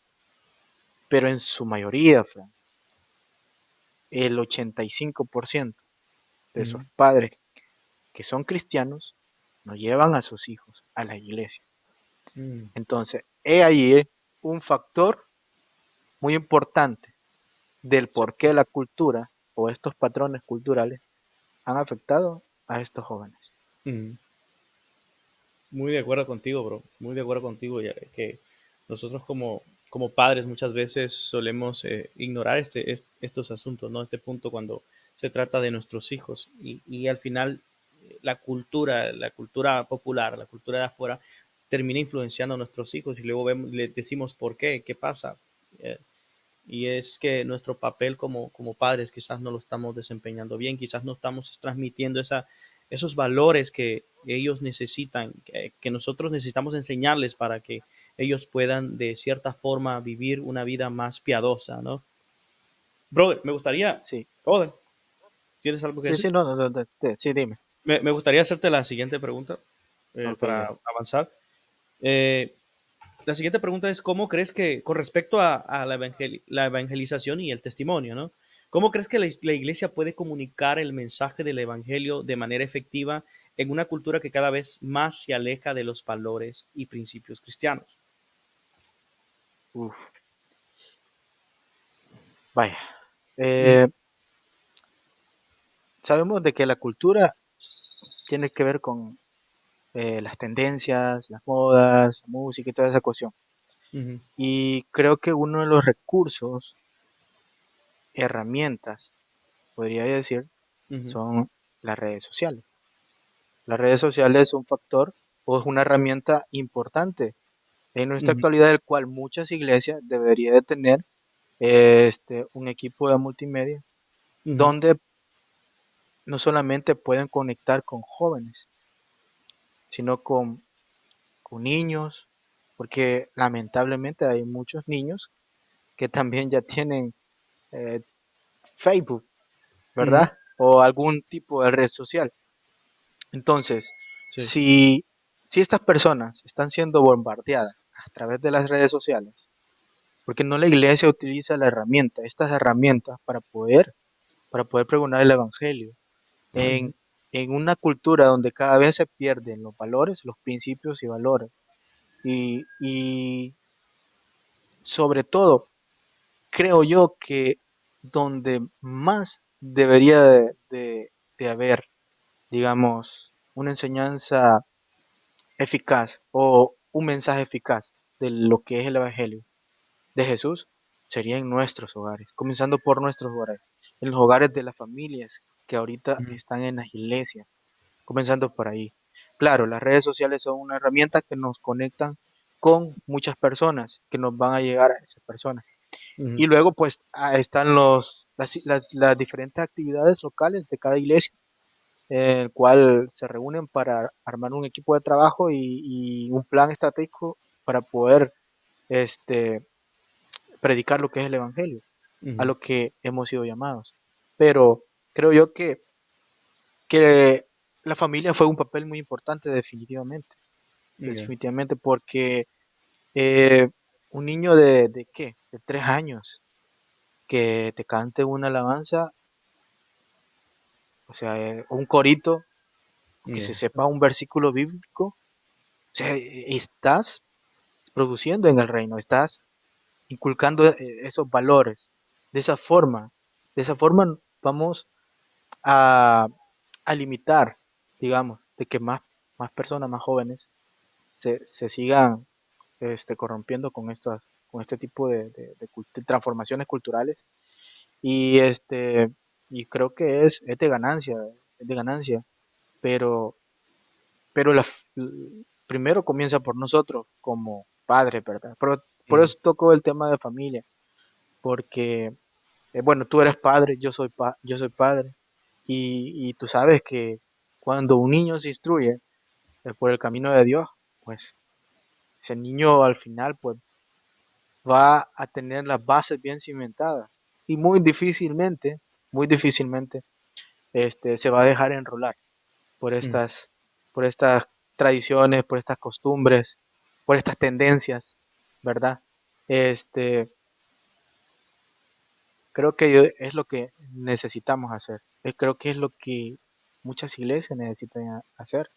pero en su mayoría, Fran, el 85% de esos ujú, padres que son cristianos no llevan a sus hijos a la iglesia. ujú. Entonces, he ahí un factor muy importante del Sí. por qué la cultura o estos patrones culturales han afectado a estos jóvenes. Ujú. Muy de acuerdo contigo, bro. Muy de acuerdo contigo, ya que nosotros como padres muchas veces solemos ignorar estos asuntos, ¿no? Este punto cuando se trata de nuestros hijos y al final la cultura popular, la cultura de afuera termina influenciando a nuestros hijos y luego le decimos por qué, qué pasa. Eh, y es que nuestro papel como padres quizás no lo estamos desempeñando bien, quizás no estamos transmitiendo esos valores que ellos necesitan, que nosotros necesitamos enseñarles para que ellos puedan de cierta forma vivir una vida más piadosa, ¿no? Brother, me gustaría, Sí, Brother, ¿tienes algo que sí, decir? sí, no, no, no, sí, dime. Me gustaría hacerte la siguiente pregunta Ok, para dale. avanzar. Eh, la siguiente pregunta es, ¿cómo crees que, con respecto a la evangelización y el testimonio, ¿no? ¿Cómo crees que la iglesia puede comunicar el mensaje del evangelio de manera efectiva en una cultura que cada vez más se aleja de los valores y principios cristianos? Uf, vaya. Ujú, Eh, Sabemos de que la cultura tiene que ver con las tendencias, las modas, la música y toda esa cuestión. ujú, Y creo que uno de los recursos, herramientas, podría decir, ujú, son las redes sociales. Las redes sociales es un factor o es una herramienta importante en nuestra ujú, actualidad, el cual muchas iglesias deberían de tener un equipo de multimedia ujú, donde no solamente pueden conectar con jóvenes, sino con niños, porque lamentablemente hay muchos niños que también ya tienen eh, Facebook, ujú. ¿verdad? O algún tipo de red social. Entonces, Sí. si estas personas están siendo bombardeadas a través de las redes sociales, porque no la iglesia utiliza estas herramientas para poder pregonar el evangelio Ujú, en una cultura donde cada vez se pierden los valores, los principios y valores. Y sobre todo, creo yo que donde más debería de haber, digamos, una enseñanza eficaz o un mensaje eficaz de lo que es el Evangelio de Jesús sería en nuestros hogares, comenzando por nuestros hogares, en los hogares de las familias que ahorita Ujú, están en las iglesias, comenzando por ahí. Claro, las redes sociales son una herramienta que nos conectan con muchas personas, que nos van a llegar a esas personas. ujú, Y luego, pues, están las diferentes actividades locales de cada iglesia, en el cual se reúnen para armar un equipo de trabajo y un plan estratégico para poder este, predicar lo que es el Evangelio, a ujú, lo que hemos sido llamados. Pero creo yo que la familia fue un papel muy importante definitivamente, ya, definitivamente porque eh, un niño de ¿qué? De 3 años que te cante una alabanza, o sea, un corito, o que se ya, sepa un versículo bíblico, o sea, estás produciendo en el reino, estás inculcando esos valores. De esa forma, de esa forma vamos a, a limitar, digamos, de que más personas, más jóvenes, se sigan corrompiendo con este tipo de transformaciones culturales. Y, y creo que es de ganancia, pero, pero primero comienza por nosotros como padres, ¿verdad? Pero por ujú, eso toco el tema de familia, porque, bueno, tú eres padre, yo soy padre, y tú sabes que cuando un niño se instruye por el camino de Dios, pues ese niño al final pues va a tener las bases bien cimentadas y muy difícilmente se va a dejar enrolar por ujú. por estas tradiciones, por estas costumbres, por estas tendencias, ¿verdad? Este, creo que es lo que necesitamos hacer. Creo que es lo que muchas iglesias necesitan hacer,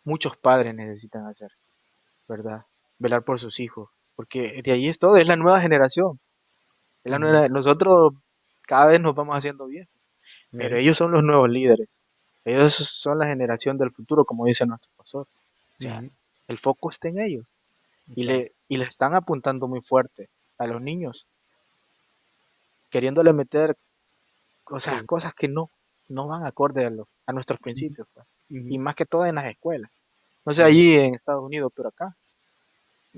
muchos padres necesitan hacer, ¿verdad? Velar por sus hijos, porque de ahí es todo, es la nueva generación. Ujú, Nosotros cada vez nos vamos haciendo viejos, pero ellos son los nuevos líderes. Ellos son la generación del futuro, como dice nuestro pastor. O sea, ujú, el foco está en ellos exacto. y le están apuntando muy fuerte a los niños, queriéndole meter cosas, Sí. cosas que no van acorde a nuestros Ujú, principios, pues. Y ujú. más que todo en las escuelas. No sé, Sí, allí en Estados Unidos, pero acá,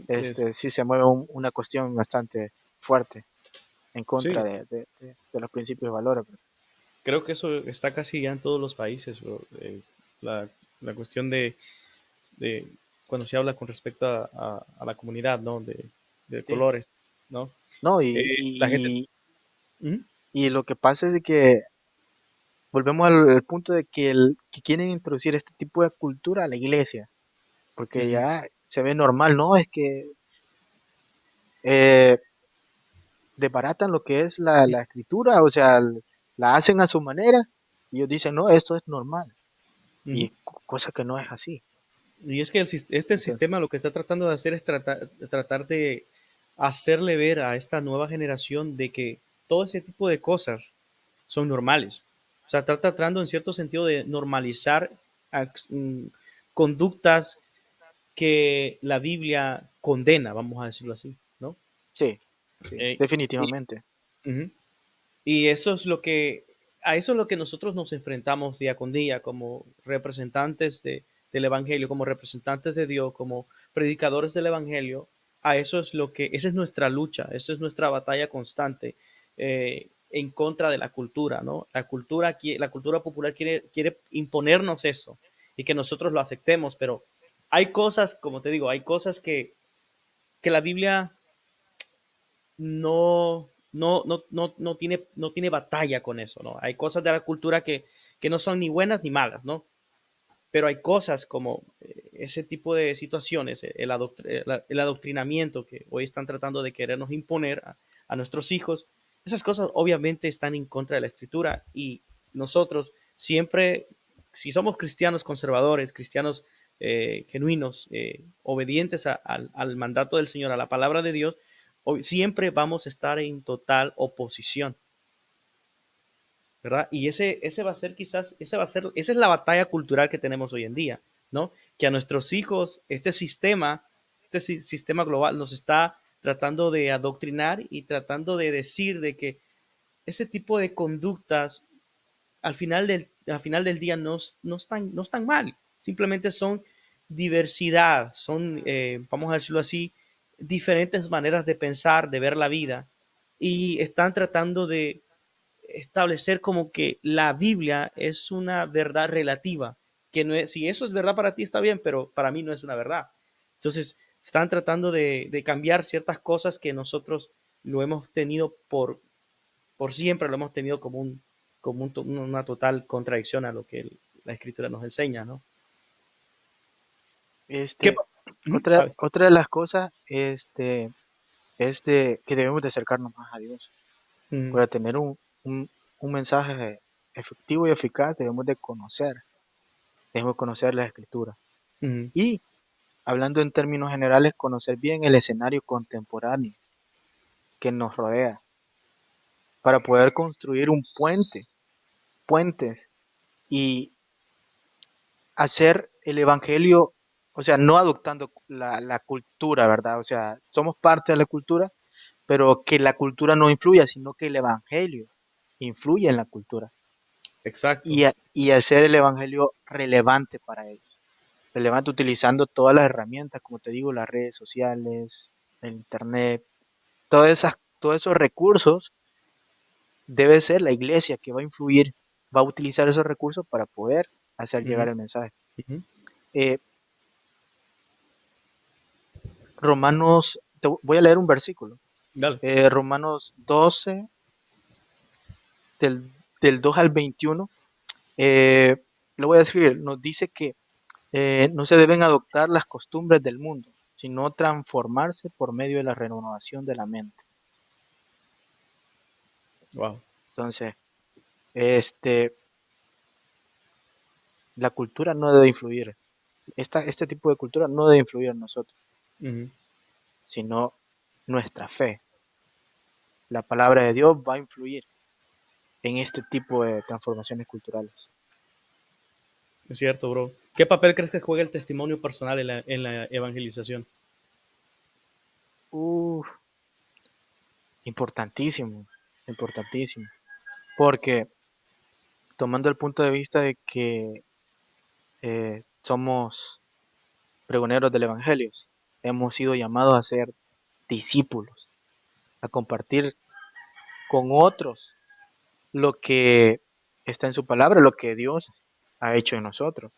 es, sí se mueve una cuestión bastante fuerte en contra sí, de los principios y valores, pues. creo que eso está casi ya en todos los países, bro. La, la cuestión de cuando se habla con respecto a la comunidad, ¿no? De Sí. colores, ¿no? No, La gente... Ujú, y lo que pasa es de que volvemos al punto de que quieren introducir este tipo de cultura a la iglesia, porque ujú, ya se ve normal, ¿no? Es que eh, desbaratan lo que es la escritura, o sea, la hacen a su manera, y ellos dicen, no, esto es normal, ujú. y cosa que no es así. Y es que este Entonces, sistema lo que está tratando de hacer es tratar de hacerle ver a esta nueva generación de que todo ese tipo de cosas son normales. O sea, está tratando en cierto sentido de normalizar conductas que la Biblia condena, vamos a decirlo así, ¿no? sí, sí, Eh, y, definitivamente. ujú. Y eso es lo que, a eso es lo que nosotros nos enfrentamos día con día como representantes del Evangelio, como representantes de Dios, como predicadores del Evangelio. A eso es lo que, esa es nuestra lucha, esa es nuestra batalla constante en contra de la cultura, ¿no? La cultura popular quiere imponernos eso y que nosotros lo aceptemos, pero hay cosas, como te digo, hay cosas que la Biblia no tiene batalla con eso, ¿no? Hay cosas de la cultura que no son ni buenas ni malas, ¿no? Pero hay cosas como ese tipo de situaciones, el adoctrinamiento que hoy están tratando de querernos imponer a nuestros hijos, esas cosas obviamente están en contra de la escritura y nosotros siempre, si somos cristianos conservadores, cristianos genuinos, obedientes al mandato del Señor, a la palabra de Dios, hoy, siempre vamos a estar en total oposición, ¿verdad? Y ese va a ser quizás, esa es la batalla cultural que tenemos hoy en día, ¿no? Que a nuestros hijos este sistema sistema global nos está tratando de adoctrinar y tratando de decir de que ese tipo de conductas al final del día no están mal, simplemente son diversidad, son, vamos a decirlo así, diferentes maneras de pensar, de ver la vida, y están tratando de establecer como que la Biblia es una verdad relativa, que no es, si eso es verdad para ti está bien, pero para mí no es una verdad. Entonces, están tratando de cambiar ciertas cosas que nosotros lo hemos tenido por siempre, lo hemos tenido como, una total contradicción a lo que la escritura nos enseña, ¿no? ¿Qué? Este, A otra, ver. otra de las cosas, es de que debemos de acercarnos más a Dios. Mm, Para tener un mensaje efectivo y eficaz, debemos conocer la Escritura. mm, Y, hablando en términos generales, conocer bien el escenario contemporáneo que nos rodea, para poder construir puentes, y hacer el Evangelio, o sea, no adoptando la cultura, ¿verdad? O sea, somos parte de la cultura, pero que la cultura no influya, sino que el Evangelio influya en la cultura, exacto. y hacer el Evangelio relevante para ellos. Relevante utilizando todas las herramientas, como te digo, las redes sociales, el Internet, todos esos recursos. Debe ser la iglesia que va a influir, va a utilizar esos recursos para poder hacer llegar Ujú, el mensaje. ujú. Eh, Romanos, voy a leer un versículo. Dale. Romanos 12, del 2 al 21. Lo voy a escribir. Nos dice que no se deben adoptar las costumbres del mundo, sino transformarse por medio de la renovación de la mente. Wow. Entonces, este, la cultura no debe influir. Este tipo de cultura no debe influir en nosotros, Ujú. sino nuestra fe. La palabra de Dios va a influir en este tipo de transformaciones culturales. Es cierto, bro. ¿Qué papel crees que juega el testimonio personal en la evangelización? Uf, importantísimo, importantísimo. Porque tomando el punto de vista de que somos pregoneros del Evangelio, hemos sido llamados a ser discípulos, a compartir con otros lo que está en su palabra, lo que Dios ha hecho en nosotros.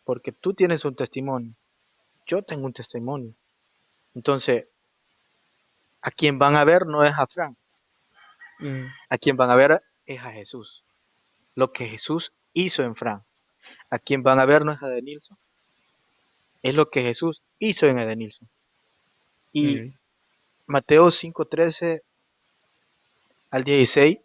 Porque tú tienes un testimonio, yo tengo un testimonio. Entonces, a quien van a ver no es a Fran, Mm, a quien van a ver es a Jesús. Lo que Jesús hizo en Fran. A quien van a ver no es a Edenilson, es lo que Jesús hizo en Edenilson. Y mm, Mateo 5:13 al 16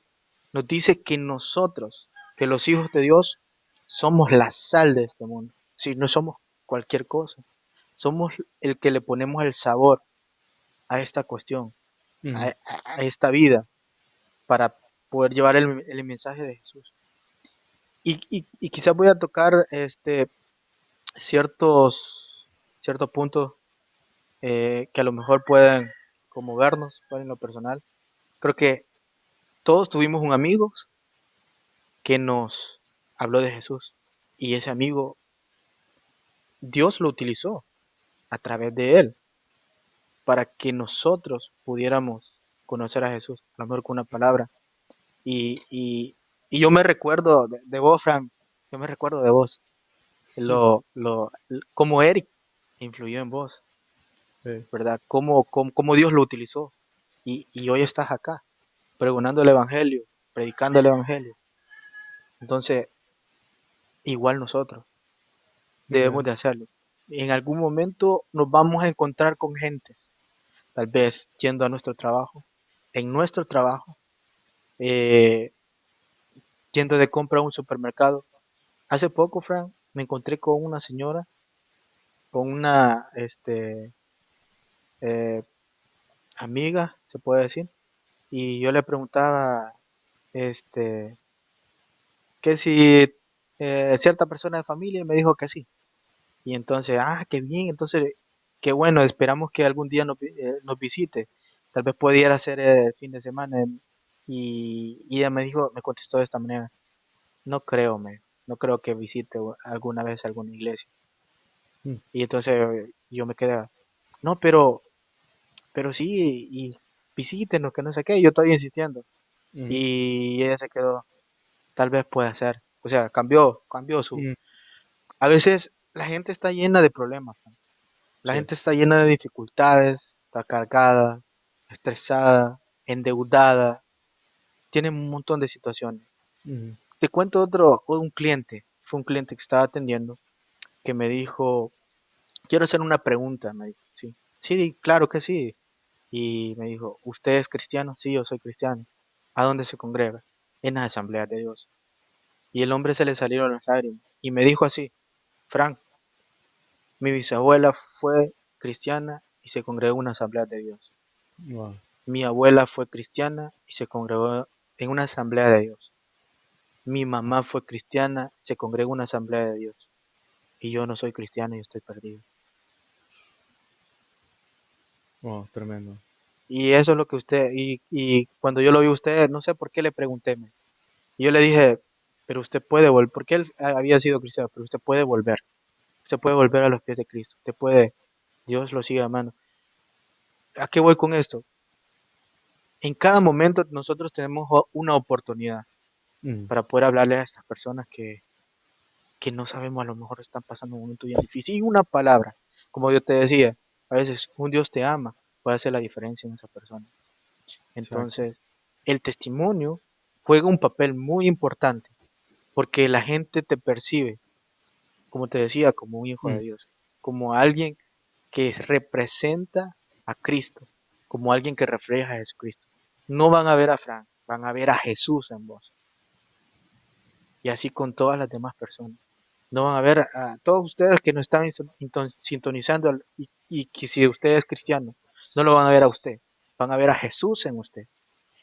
nos dice que nosotros, que los hijos de Dios, somos la sal de este mundo. Si no somos cualquier cosa, somos el que le ponemos el sabor a esta cuestión, mm. a esta vida, para poder llevar el mensaje de Jesús. Y quizás voy a tocar ciertos puntos que a lo mejor pueden conmovernos, en lo personal. Creo que todos tuvimos un amigo que nos habló de Jesús, y ese amigo Dios lo utilizó a través de él para que nosotros pudiéramos conocer a Jesús, a lo mejor con una palabra. Y yo me recuerdo de vos, Frank, yo me recuerdo de vos, cómo Eric influyó en vos, Sí. ¿verdad? Cómo Dios lo utilizó. Y hoy estás acá, pregonando el Evangelio, predicando el Evangelio. Entonces, igual nosotros debemos Amen. de hacerlo. En algún momento nos vamos a encontrar con gentes, tal vez yendo a nuestro trabajo, en nuestro trabajo, eh, yendo de compra a un supermercado. Hace poco, Frank, me encontré con una señora, con una eh, amiga, se puede decir, y yo le preguntaba, este, que si cierta persona de familia, y me dijo que sí. Y entonces, qué bien, entonces qué bueno, esperamos que algún día nos visite. Tal vez pudiera ser el fin de semana. Y ella me dijo, me contestó de esta manera, no creo, no creo que visite alguna vez alguna iglesia. Mm, Y entonces yo me quedé, no, pero sí, y visítenos, que no sé qué, yo estoy insistiendo. mm, Y ella se quedó, tal vez pueda ser. O sea, cambió su... mm, A veces la gente está llena de problemas, ¿no? La sí. gente está llena de dificultades, está cargada, estresada, endeudada, tiene un montón de situaciones. Mm, Te cuento un cliente, fue un cliente que estaba atendiendo, que me dijo, quiero hacer una pregunta, me dijo, sí, sí, claro que sí. Y me dijo, ¿usted es cristiano? Sí, yo soy cristiano. ¿A dónde se congrega? En las asambleas de Dios. Y el hombre se le salieron las lágrimas y me dijo así, Frank, mi bisabuela fue cristiana y se congregó en una asamblea de Dios. wow, Mi abuela fue cristiana y se congregó en una asamblea de Dios. Mi mamá fue cristiana y se congregó en una asamblea de Dios. Y yo no soy cristiano y estoy perdido. wow, tremendo. Y eso es lo que y cuando yo lo vi a usted, no sé por qué le pregunté. Y yo le dije, pero usted puede volver, porque él había sido cristiano, pero usted puede volver. Usted puede volver a los pies de Cristo. Usted puede, Dios lo sigue amando. ¿A qué voy con esto? En cada momento nosotros tenemos una oportunidad Mm, para poder hablarle a estas personas que no sabemos, a lo mejor están pasando un momento bien difícil. Y una palabra, como yo te decía, a veces un Dios te ama, puede hacer la diferencia en esa persona. exacto. Entonces, el testimonio juega un papel muy importante porque la gente te percibe, como te decía, como un hijo de Mm, Dios, como alguien que representa a Cristo, como alguien que refleja a Jesucristo. No van a ver a Frank, van a ver a Jesús en vos. Y así con todas las demás personas. No van a ver a todos ustedes que no están sintonizando y que si usted es cristiano, no lo van a ver a usted, van a ver a Jesús en usted.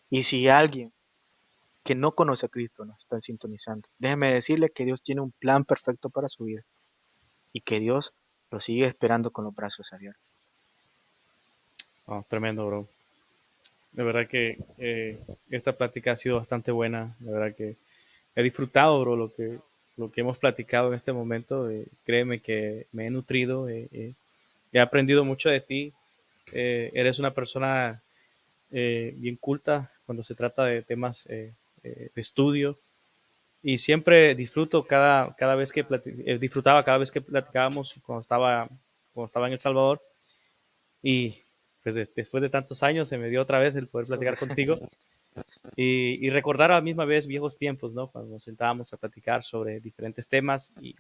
Y si alguien que no conoce a Cristo nos está sintonizando, déjeme decirle que Dios tiene un plan perfecto para su vida y que Dios lo sigue esperando con los brazos abiertos. wow, tremendo, bro. De verdad que esta plática ha sido bastante buena. De verdad que he disfrutado, bro, lo que hemos platicado en este momento. Créeme que me he nutrido, he aprendido mucho de ti. Eres una persona bien culta cuando se trata de temas de estudio y siempre disfruto cada vez que disfrutaba cada vez que platicábamos cuando estaba en El Salvador y pues después de tantos años se me dio otra vez el poder platicar contigo y recordar a la misma vez viejos tiempos, ¿no? Cuando nos sentábamos a platicar sobre diferentes temas y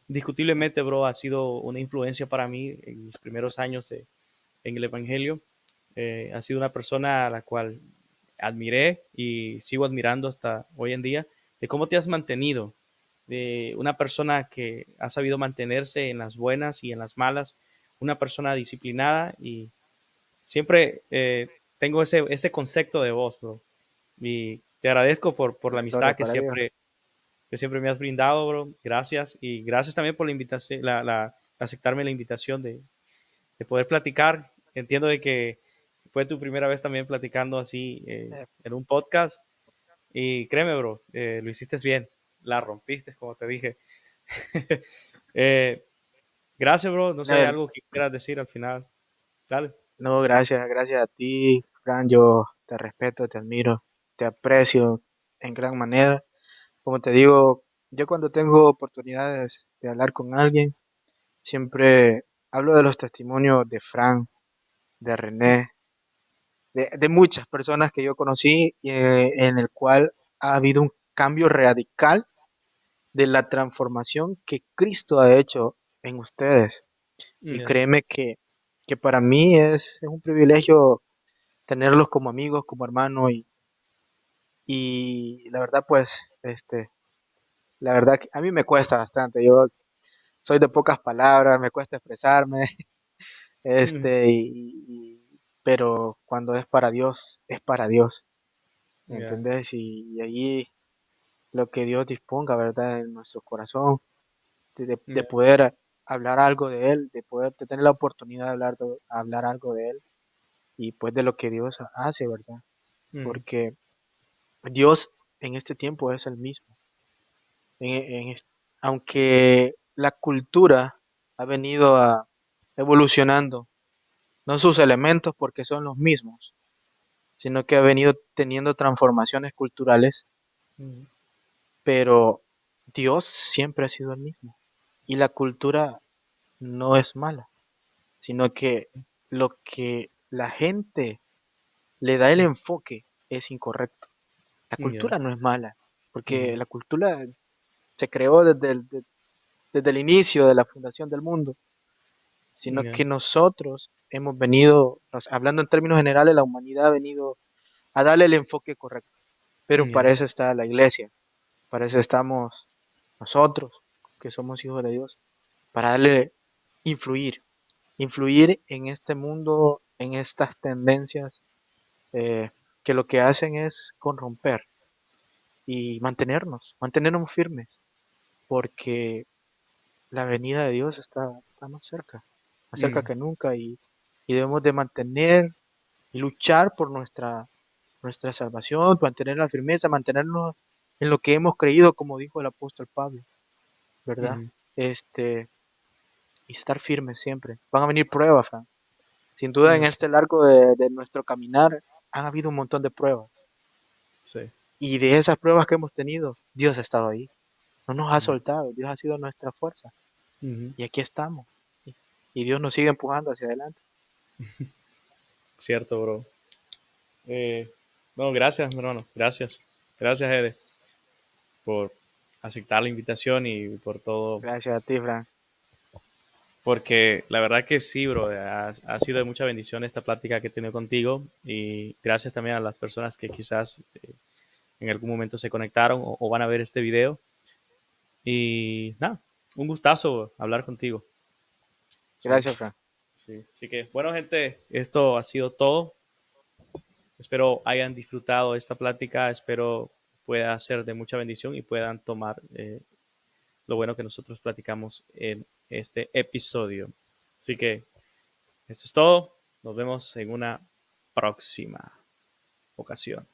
indiscutiblemente, bro, ha sido una influencia para mí en mis primeros años en el Evangelio. Ha sido una persona a la cual admiré y sigo admirando hasta hoy en día, de cómo te has mantenido, de una persona que ha sabido mantenerse en las buenas y en las malas, una persona disciplinada y siempre tengo ese concepto de vos, bro. Y te agradezco por la La gloria amistad para Dios. que siempre me has brindado, bro. Gracias. Y gracias también por la invitación, aceptarme la invitación de poder platicar. Entiendo de que fue tu primera vez también platicando así Eh, en un podcast. Y créeme, bro, lo hiciste bien. La rompiste, como te dije. eh, gracias, bro. No sé, no, algo que quieras decir al final. Dale. no, gracias, gracias a ti, Fran. Yo te respeto, te admiro, te aprecio en gran manera. Como te digo, yo cuando tengo oportunidades de hablar con alguien, siempre hablo de los testimonios de Fran, de René, de muchas personas que yo conocí en el cual ha habido un cambio radical de la transformación que Cristo ha hecho en ustedes. Y Yeah. créeme que para mí es un privilegio tenerlos como amigos, como hermanos y la verdad pues, la verdad que a mí me cuesta bastante. Yo soy de pocas palabras, me cuesta expresarme, Mm, pero cuando es para Dios, yeah. ¿entendés? Y ahí lo que Dios disponga, ¿verdad? En nuestro corazón, de Yeah. poder hablar algo de Él, de poder de tener la oportunidad de hablar algo de Él y pues de lo que Dios hace, ¿verdad? Ujú, Porque Dios en este tiempo es el mismo. En es- Aunque la cultura ha venido evolucionando, no sus elementos porque son los mismos, sino que ha venido teniendo transformaciones culturales, ujú, pero Dios siempre ha sido el mismo. Y la cultura no es mala, sino que lo que la gente le da el enfoque es incorrecto. La ya, cultura no es mala, porque ujú, la cultura se creó desde el inicio de la fundación del mundo, sino ya, que nosotros hemos venido, hablando en términos generales, la humanidad ha venido a darle el enfoque correcto. Pero para ya, eso está la iglesia, para eso estamos nosotros, que somos hijos de Dios, para darle influir, influir en este mundo, en estas tendencias eh, que lo que hacen es corromper y mantenernos firmes, porque la venida de Dios está más cerca mm, que nunca y debemos de mantener y luchar por nuestra salvación, mantener la firmeza, mantenernos en lo que hemos creído, como dijo el apóstol Pablo, ¿verdad? ujú, Este, y estar firmes siempre. Van a venir pruebas, Fran. Sin duda en ujú, este largo de nuestro caminar han habido un montón de pruebas. sí, Y de esas pruebas que hemos tenido, Dios ha estado ahí. No nos ha mm, soltado. Dios ha sido nuestra fuerza. ujú. Y aquí estamos. Y Dios nos sigue empujando hacia adelante. Cierto, bro. No, gracias, mi hermano. Gracias. Gracias, Ede, por aceptar la invitación y por todo. Gracias a ti, Fran. Porque la verdad que sí, bro. Ha sido de mucha bendición esta plática que he tenido contigo. Y gracias también a las personas que quizás en algún momento se conectaron o van a ver este video. Y nada, un gustazo hablar contigo. Sí, Gracias, Fran. sí. Así que, bueno, gente, esto ha sido todo. Espero hayan disfrutado esta plática. Espero pueda ser de mucha bendición y puedan tomar lo bueno que nosotros platicamos en este episodio. Así que esto es todo. Nos vemos en una próxima ocasión.